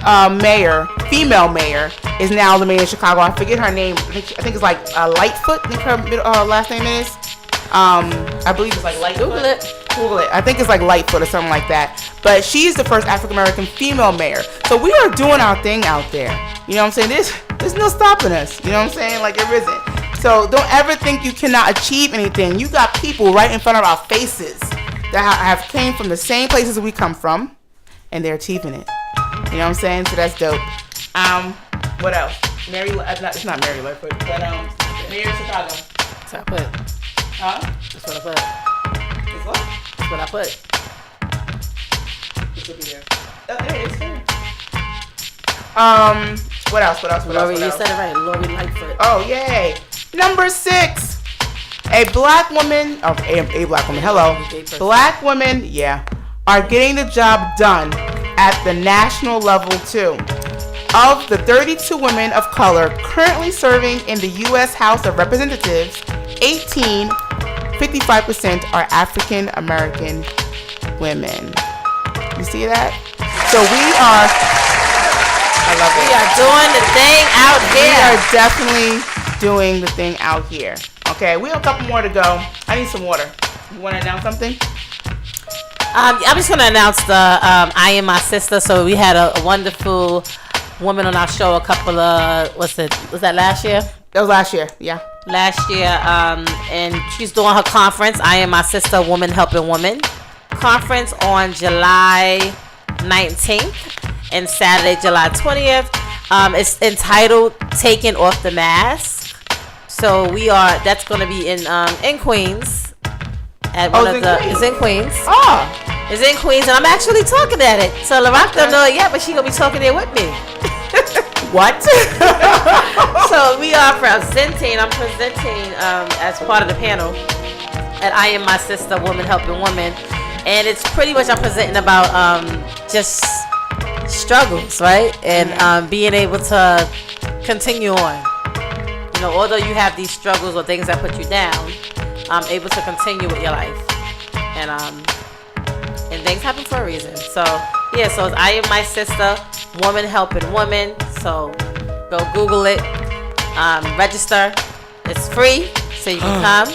Speaker 10: female mayor, is now the mayor of Chicago. I forget her name. I think it's like Lightfoot. I think her last name is. I believe it's like Lightfoot. Google it. I think it's like Lightfoot or something like that. But she's the first African American female mayor. So we are doing our thing out there. You know what I'm saying? There's no stopping us. You know what I'm saying? Like, there isn't. So don't ever think you cannot achieve anything. You got people right in front of our faces that have came from the same places we come from, and they're achieving it. You know what I'm saying? So that's dope. What else? It's not Mary Lightfoot, but Mayor of Chicago.
Speaker 11: That's what I put.
Speaker 10: Huh?
Speaker 11: That's what I put.
Speaker 10: It's what?
Speaker 11: That's what I put.
Speaker 10: It should be there. Oh, there it is. What else?
Speaker 11: Lori, you said it right. Lori Lightfoot.
Speaker 10: Oh, yay. Number 6. A black woman. Hello. Black women, are getting the job done at the national level too. Of the 32 women of color currently serving in the U.S. House of Representatives, 55% are African American women. You see that? So we are. I love it.
Speaker 11: We are doing the thing out here.
Speaker 10: We are definitely doing the thing out here. Okay, we have a couple more to go. I need some water. You want to announce something?
Speaker 11: I'm just going to announce the I Am My Sister. So we had a wonderful woman on our show a couple of, was that last year?
Speaker 10: That was last year. Yeah.
Speaker 11: Last year, and she's doing her conference. I Am My Sister, Woman Helping Woman conference on July 19th and Saturday, July 20th. It's entitled "Taking Off the Mask." So that's going to be in Queens. At one of the, it's in Queens.
Speaker 10: Oh,
Speaker 11: it's in Queens, and I'm actually talking at it. So LaRock don't know it yet, but she gonna be talking there with me.
Speaker 10: What?
Speaker 11: So we are presenting. I'm presenting as part of the panel at I Am My Sister, Woman Helping Woman, and it's pretty much I'm presenting about just struggles, right, and being able to continue on. You know, although you have these struggles or things that put you down, able to continue with your life, and things happen for a reason. So yeah, so it's I Am My Sister, Woman Helping Woman. So go Google it, register. It's free, so you can come.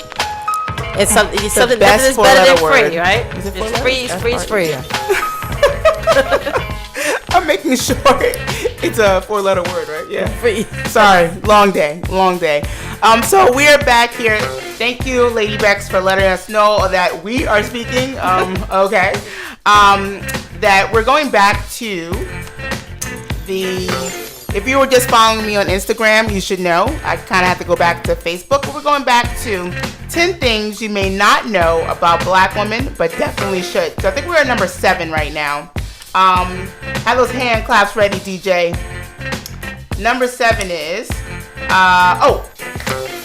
Speaker 11: It's something better than free, right? It's free. It's free.
Speaker 10: I'm making sure it's a 4-letter word, right? Yeah.
Speaker 11: Free.
Speaker 10: Sorry, long day. So we are back here. Thank you, Lady Bex, for letting us know that we are speaking. Okay. That we're going back to if you were just following me on Instagram, you should know. I kind of have to go back to Facebook, but we're going back to 10 things you may not know about black women, but definitely should. So I think we're at number 7 right now. Have those hand claps ready, DJ. Number 7 is,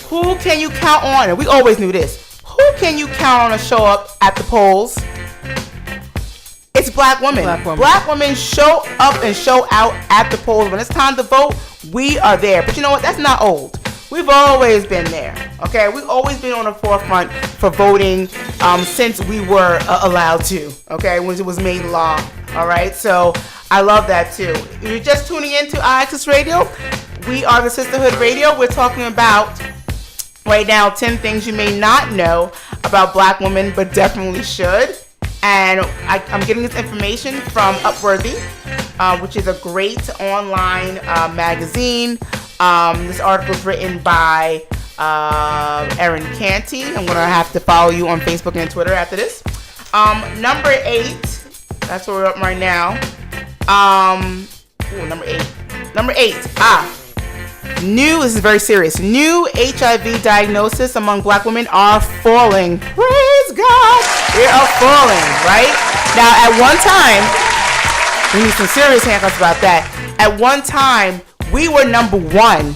Speaker 10: who can you count on? And we always knew this. Who can you count on to show up at the polls? It's black women. Black women show up and show out at the polls. When it's time to vote, we are there. But you know what? That's not old. We've always been there. Okay? We've always been on the forefront for voting since we were allowed to. Okay? When it was made law. All right? So I love that too. If you're just tuning in to iAccess Radio, we are the Sistahood Radio. We're talking about right now 10 things you may not know about black women, but definitely should. And I'm getting this information from Upworthy, which is a great online magazine. This article is written by Erin Canty. I'm going to have to follow you on Facebook and Twitter after this. Number 8, that's where we're up right now. Number 8. Number 8, this is very serious. New HIV diagnosis among black women are falling. Praise God. They are falling, right? Now, at one time, we need some serious handcuffs about that. At one time, we were number 1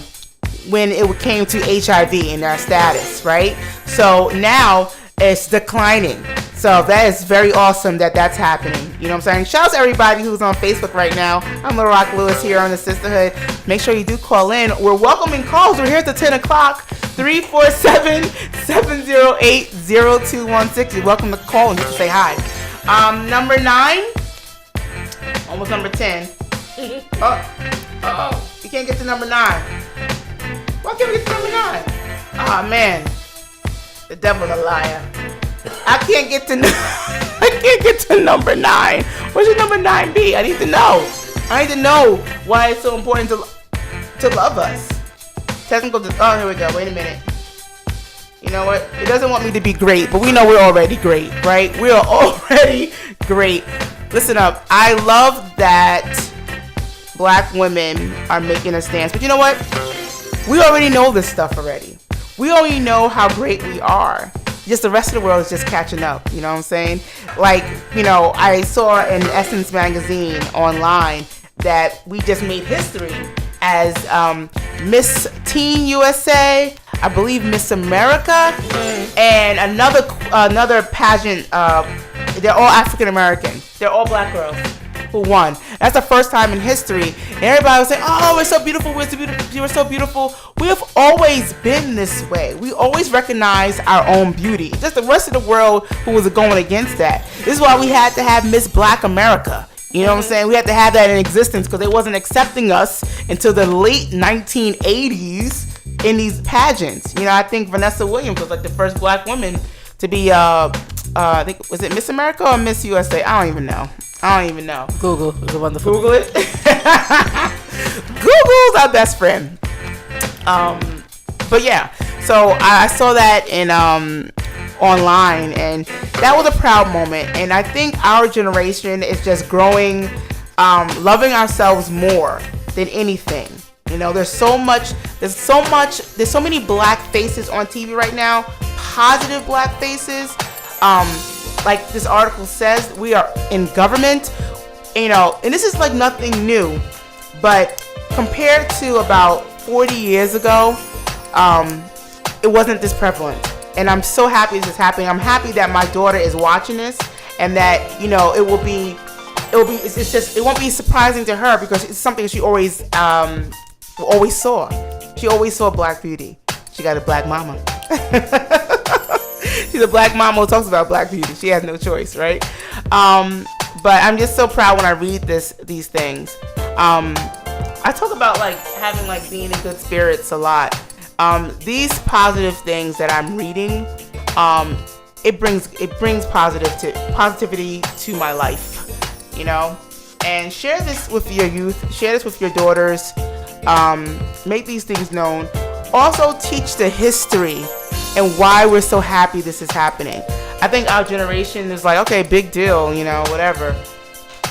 Speaker 10: when it came to HIV in our status, right? So now it's declining. So that is very awesome that that's happening. You know what I'm saying? Shout out to everybody who's on Facebook right now. I'm Lil Rock Lewis here on the Sistahood. Make sure you do call in. We're welcoming calls. We're here till 10 o'clock. 347-708-0216. You're welcome to call and just say hi. Number 9. Almost number 10. You can't get to number 9. Why can't we get to number 9? Oh, man. The devil's a liar. I can't get to number 9. What's your number 9 be? I need to know. I need to know why it's so important to love us. Technical. Oh, here we go. Wait a minute. You know what? It doesn't want me to be great, but we know we're already great, right? We are already great. Listen up. I love that black women are making a stance, but you know what? We already know this stuff already. We already know how great we are. Just the rest of the world is just catching up. You know what I'm saying? Like, you know, I saw in Essence magazine online that we just made history as Miss Teen USA, I believe Miss America, and another pageant. They're all African American. They're all black girls who won. That's the first time in history. And everybody was saying, "Oh, we're so beautiful. We're so beautiful." We have always been this way. We always recognize our own beauty. Just the rest of the world who was going against that. This is why we had to have Miss Black America. You know what I'm saying? We had to have that in existence because they wasn't accepting us until the late 1980s in these pageants. You know, I think Vanessa Williams was like the first black woman to be, I think, was it Miss America or Miss USA? I don't even know.
Speaker 11: Google is a wonderful.
Speaker 10: Google it. Google's our best friend. But yeah, so I saw that in online, and that was a proud moment. And I think our generation is just growing, loving ourselves more than anything. You know, there's so many black faces on TV right now, positive black faces. Like this article says, we are in government, you know, and this is like nothing new, but compared to about 40 years ago, it wasn't this prevalent. And I'm so happy this is happening. I'm happy that my daughter is watching this, and that, you know, it won't be surprising to her, because it's something she always saw. She always saw Black Beauty. She got a black mama. She's a black mama who talks about Black Beauty. She has no choice, right? But I'm just so proud when I read these things. I talk about like having like being in good spirits a lot. These positive things that I'm reading, it brings positivity to my life, you know. And share this with your youth. Share this with your daughters. Make these things known. Also teach the history and why we're so happy this is happening. I think our generation is like, okay, big deal, you know, whatever.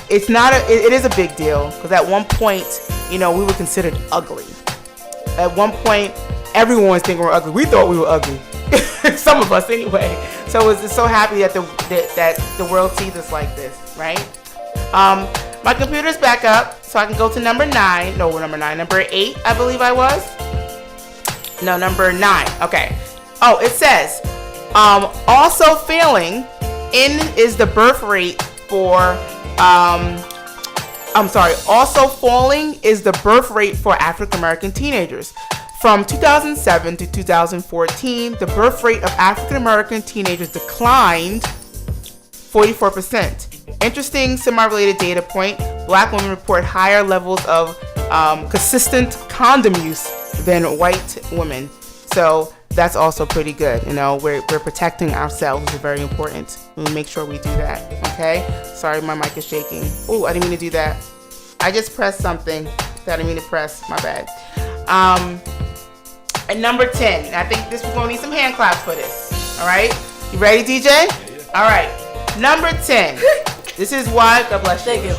Speaker 10: It's not. It is a big deal, because at one point, you know, we were considered ugly. At one point, everyone was thinking we're ugly. We thought we were ugly. Some of us, anyway. So it's so happy that the world sees us like this, right? My computer's back up, so I can go to number 9. No, number 9. Number 8, I believe I was. No, number 9. Okay. Oh, it says, also failing is the birth rate for. Also falling is the birth rate for African American teenagers. From 2007 to 2014, the birth rate of African American teenagers declined 44%. Interesting semi-related data point: Black women report higher levels of consistent condom use than white women. So that's also pretty good. You know, we're protecting ourselves, which is very important. We'll make sure we do that. Okay. Sorry, my mic is shaking. Oh, I didn't mean to do that. I just pressed something that I didn't mean to press. My bad. And number 10. I think we're gonna need some hand claps for this. All right. You ready, DJ?
Speaker 11: Yeah.
Speaker 10: All right. Number 10. This is why. God bless you.
Speaker 11: Thank you.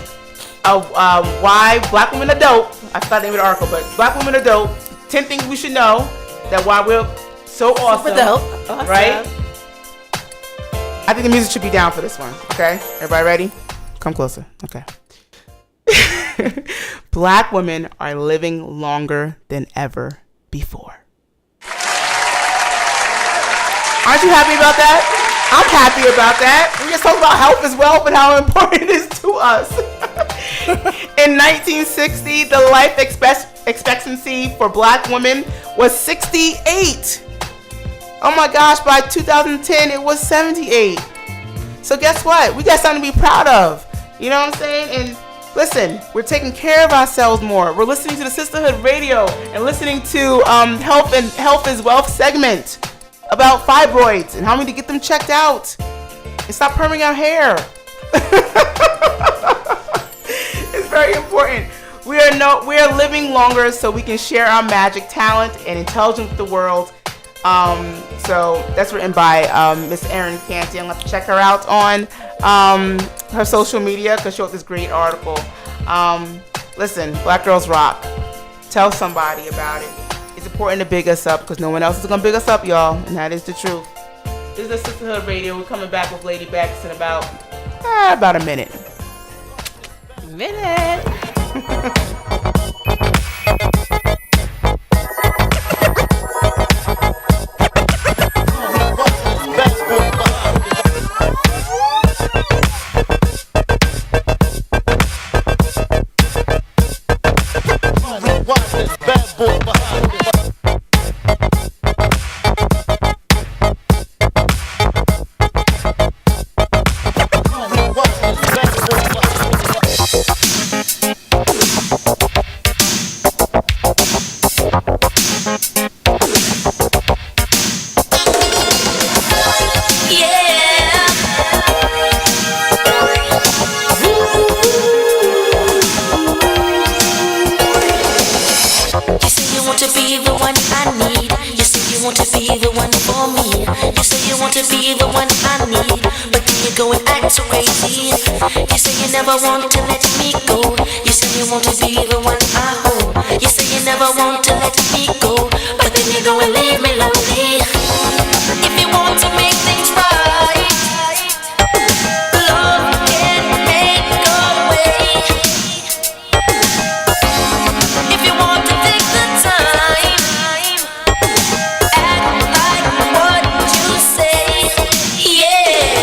Speaker 10: Why black women are dope. I forgot the name of the article, but black women are dope. 10 things we should know that why we're so awesome.
Speaker 11: Super dope. Awesome.
Speaker 10: Right? I think the music should be down for this one. Okay? Everybody ready? Come closer. Okay. Black women are living longer than ever before. Aren't you happy about that? I'm happy about that. We just talk about health as well, but how important it is to us. In 1960, the life expectancy for black women was 68. Oh my gosh, by 2010, it was 78. So guess what? We got something to be proud of. You know what I'm saying? And listen, we're taking care of ourselves more. We're listening to the Sistahood radio and listening to Health is Wealth segment about fibroids and how we need to get them checked out and stop perming our hair. It's very important. We are living longer so we can share our magic, talent, and intelligence with the world. So that's written by Miss Erin Canty. I'm gonna have to check her out on her social media because she wrote this great article. Listen, Black Girls Rock. Tell somebody about it. It's important to big us up because no one else is gonna big us up, y'all, and that is the truth. This is the Sistahood Radio. We're coming back with Lady Bex in about a minute.
Speaker 1: want to be the one I need. You say you want to be the one for me. You say you want to be the one I need, but then you go and act so crazy. You say you never want to let me go. You say you want to be the one I hold. You say you never want to let me go, but then you go and leave me lonely. If you want to make things right, love can make a way. If you want to take the time, act like what you say. Yeah,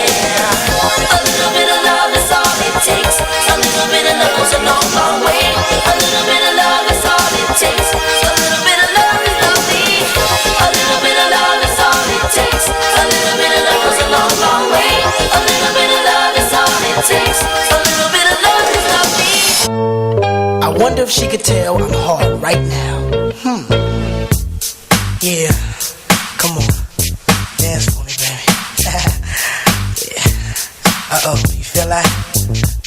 Speaker 1: a little bit of love is all it takes. A little bit of love goes a long, long way. A little bit of love is all it takes. A little bit of love is lovely. A little bit of love is all it takes. A little bit of love goes a long, long way. A little bit of love is all it takes. A little bit of love is lovely.
Speaker 18: I wonder if she could tell I'm hard right now. Yeah, come on, dance for me, baby. Yeah. Uh-oh, you feel like?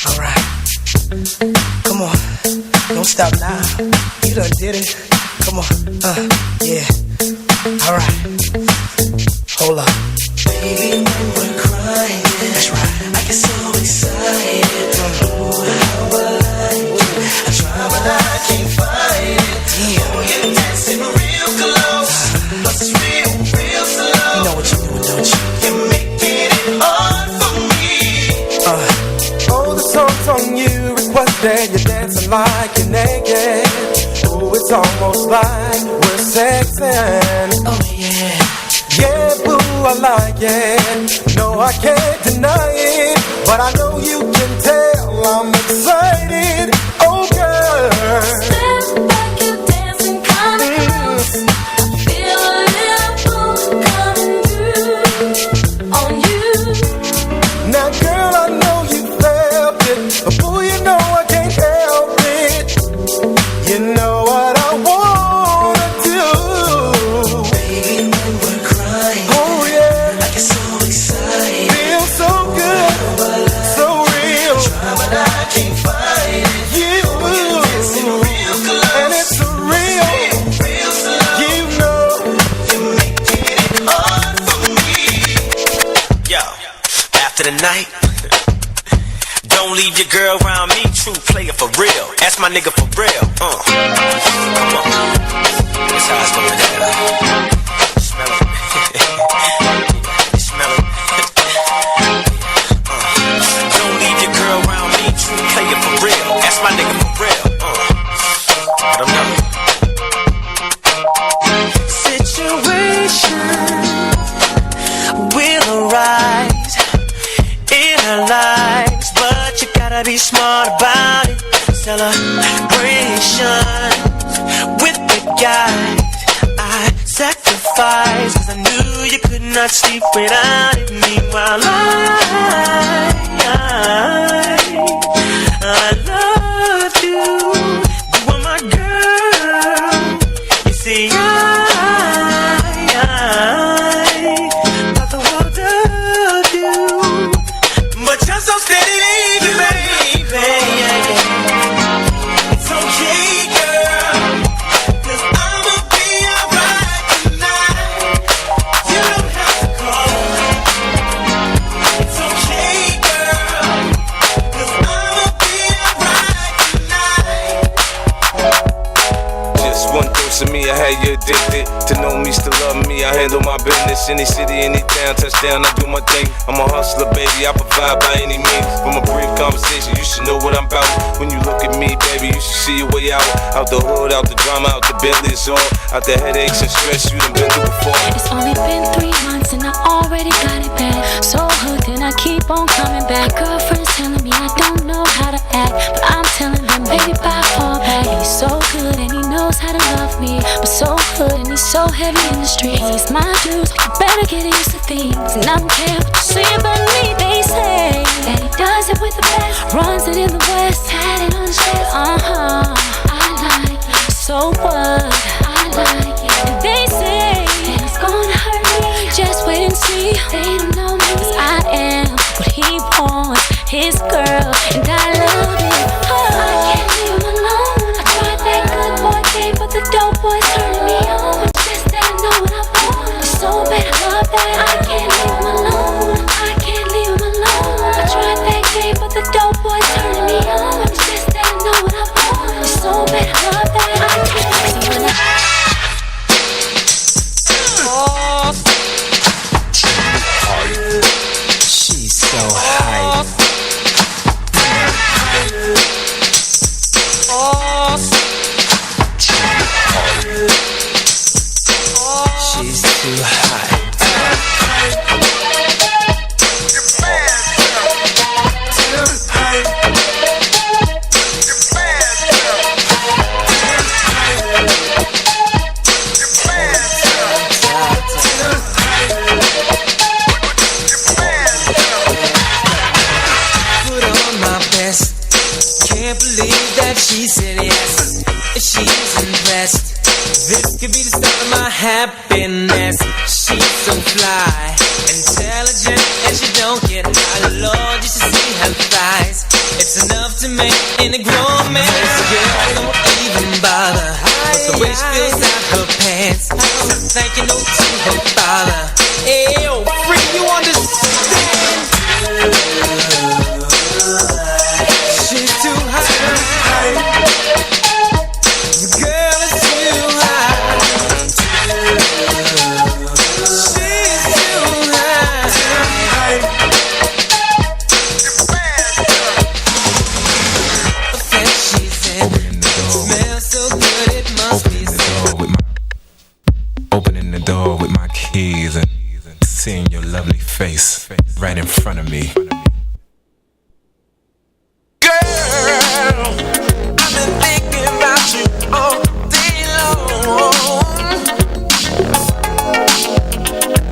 Speaker 18: All right. Come on, don't stop now. You done did it. Come on, yeah. All right. Hold up.
Speaker 16: Baby, when we're crying,
Speaker 18: that's right.
Speaker 16: I get so excited. Ooh, how I like you. I try but I can't find it.
Speaker 18: Damn.
Speaker 16: Oh, you're dancing real close, but it's real, real slow.
Speaker 18: You know what you're doing, don't you?
Speaker 16: You're making it hard for me.
Speaker 14: Oh, the song's on you, requested. You're dancing like you're naked. Oh, it's almost like we're sexing.
Speaker 18: Oh, yeah.
Speaker 14: Yeah, boo, I like it. No, I can't deny it. But I know you can tell I'm excited. Oh, girl.
Speaker 1: Step back, you're dancing kinda close. I feel a little pull coming through on you.
Speaker 14: Now, girl, I know you felt it. But boo, you know I can't help it. You know what I wanna do.
Speaker 16: Baby, when we're crying,
Speaker 14: oh yeah,
Speaker 16: I get so excited.
Speaker 14: Feel so good, so real.
Speaker 16: Try but I can't find it.
Speaker 14: You,
Speaker 16: oh, you're dancing real close,
Speaker 14: and it's real.
Speaker 16: Real slow.
Speaker 14: You know
Speaker 16: you're making it hard for me.
Speaker 19: Yo, after the night, don't leave your girl around me. True player for real. Ask my nigga for real. Come on. That's how it's going down. Smell it. You smell it. Don't leave your girl around me. True player for real. Ask my nigga for real. Let him know.
Speaker 16: Situation will arise in our lives, but you gotta be smart about it. Celebrations with the guys I sacrificed, 'cause I knew you could not sleep without it. Meanwhile, I love you. You are my girl. You see, got the world of you, but you're so steady, baby. It's okay, girl, 'cause I'ma be alright tonight. You don't have to call. It's okay, girl, 'cause I'ma be alright tonight.
Speaker 20: Just one dose of me, I had you addicted. To know me, still love me, I handle my business. Any city, any town, touchdown, I do my thing. I'm a hustler, baby, I provide by any means. From a brief conversation, you should know what I'm about. When you look at me, baby, you should see your way out. Out the hood, out the drama, out the Bentley, it's all. Out the headaches and stress you done been through before.
Speaker 1: It's only been 3 months and I already got it bad. So hooked and I keep on coming back. Girlfriend's telling me I don't know how to act, but I'm telling them, baby, bye, fall back. He's so good and he knows how to love me, but so good and he's so heavy in the streets. He's my dude, so you better get used to things. And I don't care what you say about me. They say that he does it with the best, runs it in the West, had it on his chest. I like it. So what? I like it. And they say that it's gonna hurt me. Just wait and see. They don't know me. 'Cause I am what he wants, his girl, and I love it. I can't leave him alone. I tried that good boy game, but the dope boys turn
Speaker 14: who's impressed. This could be the start of my happiness. She's so fly, intelligent, and she don't get high. Lord, you should see her thighs. It's enough to make any grown man. This girl don't even bother, but the way she fills out her pants, so thank you note to her father. Hey, yo, free, you understand? She's too high. The girl is too high. She's too high. The fence she's in smells so good it must be sin.
Speaker 21: Opening the door with my keys and seeing your lovely face right in front of me.
Speaker 14: Girl, I've been thinking about you all day long,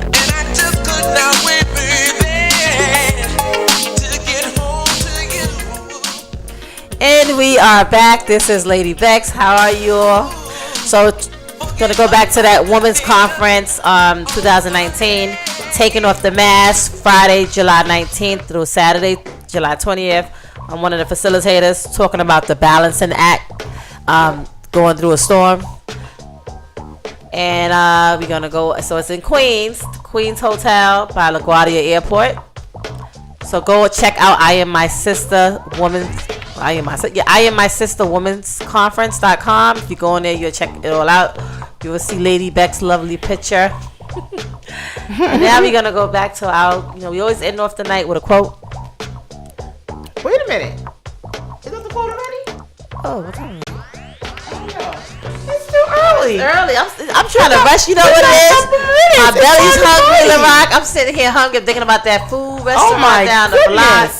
Speaker 14: and I just could not wait, baby, to get home to you.
Speaker 11: And we are back. This is Lady Bex. How are you all? So, gonna go back to that women's conference 2019, taking off the mask, Friday, July 19th through Saturday, July 20th. I'm one of the facilitators, talking about the balancing act, going through a storm. And we're gonna go, so it's in Queens Hotel by LaGuardia Airport. So go check out I Am My Sister Women's Conference.com. If you go in there, you'll check it all out. You will see Lady Beck's lovely picture. And now we're gonna go back to our, we always end off the night with a quote.
Speaker 10: Wait a minute. Is that the quote already?
Speaker 11: Oh, what time?
Speaker 10: It's too early.
Speaker 11: It's early. I'm trying to rush. You know what it is? My belly's hungry, LaRock. I'm sitting here hungry, thinking about that food restaurant down the block.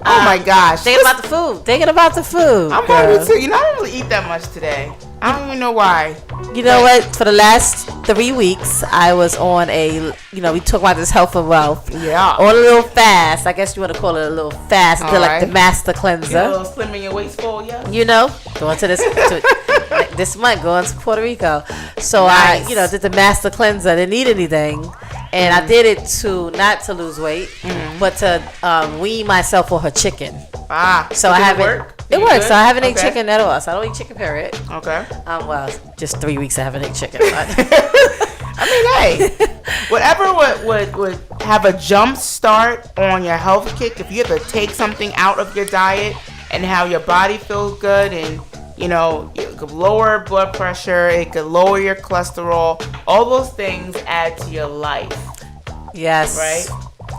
Speaker 10: Oh my gosh.
Speaker 11: Thinking about the food.
Speaker 10: I'm hungry too. I don't really eat that much today. I don't even know why.
Speaker 11: You know what? For the last 3 weeks, I was on we talk about this health and wealth.
Speaker 10: Yeah.
Speaker 11: On a little fast. I guess you want to call it a little fast.
Speaker 10: All
Speaker 11: Did like
Speaker 10: right.
Speaker 11: the master cleanser.
Speaker 10: Get a little slim in your waist full, yeah?
Speaker 11: Going to this this month, going to Puerto Rico. So
Speaker 10: Nice.
Speaker 11: I, did the master cleanser. I didn't eat anything. And I did it not to lose weight, but to wean myself on her chicken. So I haven't. It works. So I haven't ate chicken at all. So I don't eat chicken, period.
Speaker 10: Okay.
Speaker 11: Well, just 3 weeks I haven't ate chicken.
Speaker 10: I mean, hey, whatever would have a jump start on your health kick. If you have to take something out of your diet and how your body feels good, and it could lower blood pressure, it could lower your cholesterol. All those things add to your life.
Speaker 11: Yes.
Speaker 10: Right.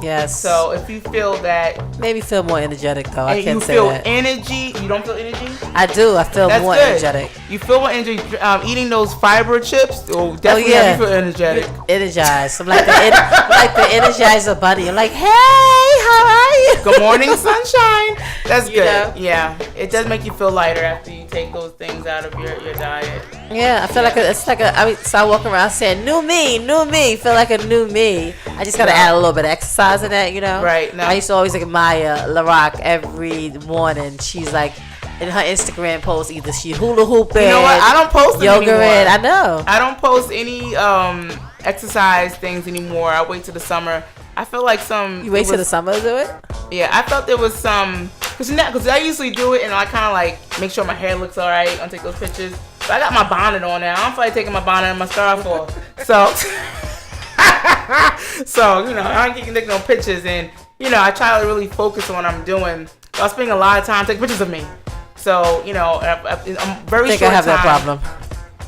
Speaker 11: Yes.
Speaker 10: So if you feel that,
Speaker 11: maybe feel more energetic though. I can't say
Speaker 10: you feel
Speaker 11: that.
Speaker 10: energy. You don't feel energy?
Speaker 11: I do. I feel
Speaker 10: That's
Speaker 11: more
Speaker 10: good.
Speaker 11: energetic.
Speaker 10: You feel more energy. Eating those fiber chips will definitely have you feel energetic.
Speaker 11: Energized. I'm like the Energizer bunny. I'm like, hey, how are you?
Speaker 10: Good morning, sunshine. That's good.
Speaker 11: know?
Speaker 10: Yeah, it does make you feel lighter after you take those things out of your diet.
Speaker 11: Yeah, I feel like so I walk around saying, new me, feel like a new me. I just gotta add a little bit of exercise in that,
Speaker 10: Right. No.
Speaker 11: I used to always admire LaRock every morning. She's like, in her Instagram post, either she hula hooping.
Speaker 10: You know what? I don't post
Speaker 11: yoga
Speaker 10: anymore.
Speaker 11: I know.
Speaker 10: I don't post any exercise things anymore. I wait till the summer. I feel like
Speaker 11: You wait till the summer to do it?
Speaker 10: Yeah, I felt there was some, because I usually do it and I kind of like make sure my hair looks all right. I'll take those pictures. But I got my bonnet on now. I don't feel like taking my bonnet and my scarf off. So, I don't keep taking no pictures, and I try to really focus on what I'm doing. So I spend a lot of time taking pictures of me. So, I'm very
Speaker 11: I think
Speaker 10: short
Speaker 11: I have that
Speaker 10: time.
Speaker 11: problem.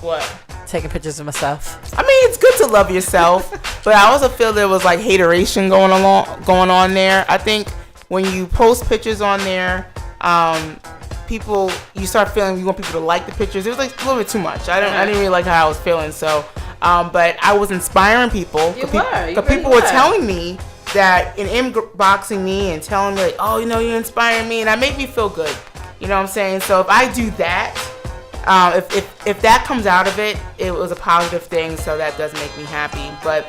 Speaker 10: What?
Speaker 11: Taking pictures of myself.
Speaker 10: I mean, it's good to love yourself, but I also feel there was like hateration going on there. I think when you post pictures on there, you start feeling you want people to like the pictures. It was like a little bit too much. I didn't really like how I was feeling. So, but I was inspiring people. Because people were telling me that in inboxing me and telling me like, oh, you inspire me, and that made me feel good. You know what I'm saying? So if I do that, if that comes out of it, it was a positive thing. So that does make me happy. But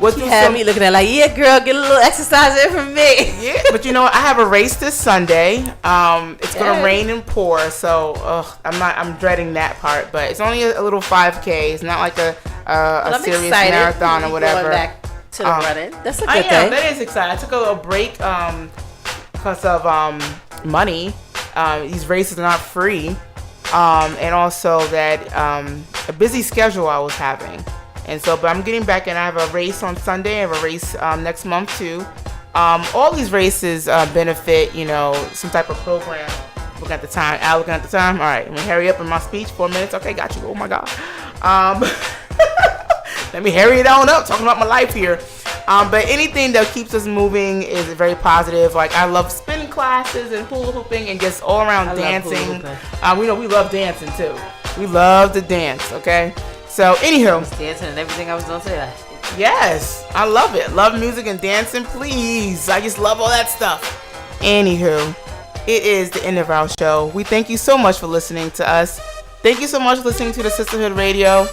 Speaker 10: We'll
Speaker 11: you had me looking at like, yeah, girl, get a little exercise in from me.
Speaker 10: Yeah, but you know what? I have a race this Sunday. It's gonna rain and pour, so I'm dreading that part. But it's only a little 5K. It's not like a serious marathon or whatever.
Speaker 11: Going back to the running. That's a good thing.
Speaker 10: That is exciting. I took a little break because of money. These races are not free, and also that a busy schedule I was having. And so, but I'm getting back, and I have a race on Sunday. I have a race next month too. All these races benefit, some type of program. Looking at the time. Looking at the time. All right, let me hurry up in my speech. 4 minutes. Okay, got you. Oh my God. Let me hurry it on up. Talking about my life here. But anything that keeps us moving is very positive. Like I love spin classes and hula hooping and just all around dancing. We love dancing too. We love to dance. Okay. So, anywho.
Speaker 11: Dancing and everything I was going to say.
Speaker 10: Yes, I love it. Love music and dancing, please. I just love all that stuff. Anywho, it is the end of our show. We thank you so much for listening to us. Thank you so much for listening to the Sistahood Radio.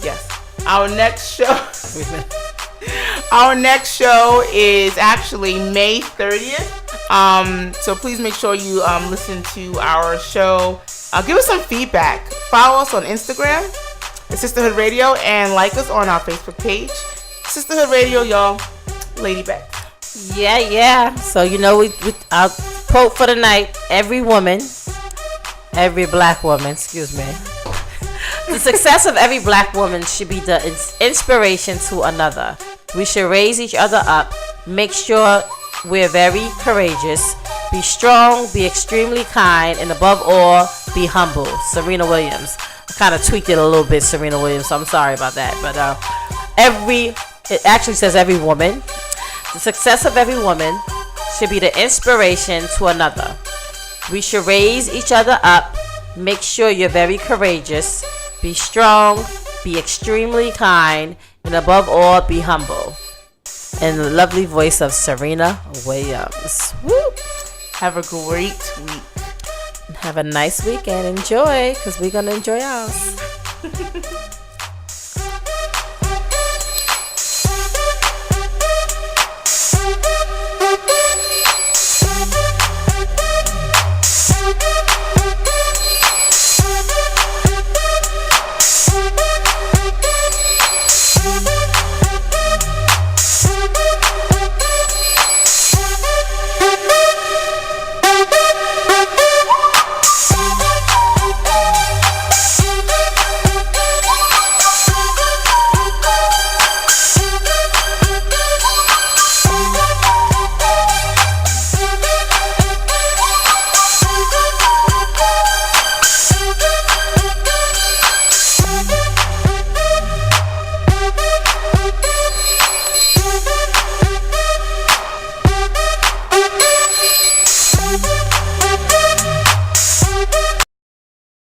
Speaker 10: Yes. Our next show is actually May 30th. So please make sure you listen to our show. Give us some feedback. Follow us on Instagram, the Sistahood Radio, and like us on our Facebook page. Sistahood Radio, y'all. Lady Beck.
Speaker 11: Yeah. So we our quote for the night: every black woman, the success of every black woman should be the inspiration to another. We should raise each other up. Make sure we're very courageous. Be strong, be extremely kind, and above all, be humble. Serena Williams. I kind of tweaked it a little bit, Serena Williams, so I'm sorry about that. But it actually says every woman. The success of every woman should be the inspiration to another. We should raise each other up. Make sure you're very courageous. Be strong, be extremely kind, and above all, be humble. And the lovely voice of Serena Williams. Woo!
Speaker 10: Have a great week.
Speaker 11: Have a nice weekend. Enjoy, because we're going to enjoy ours.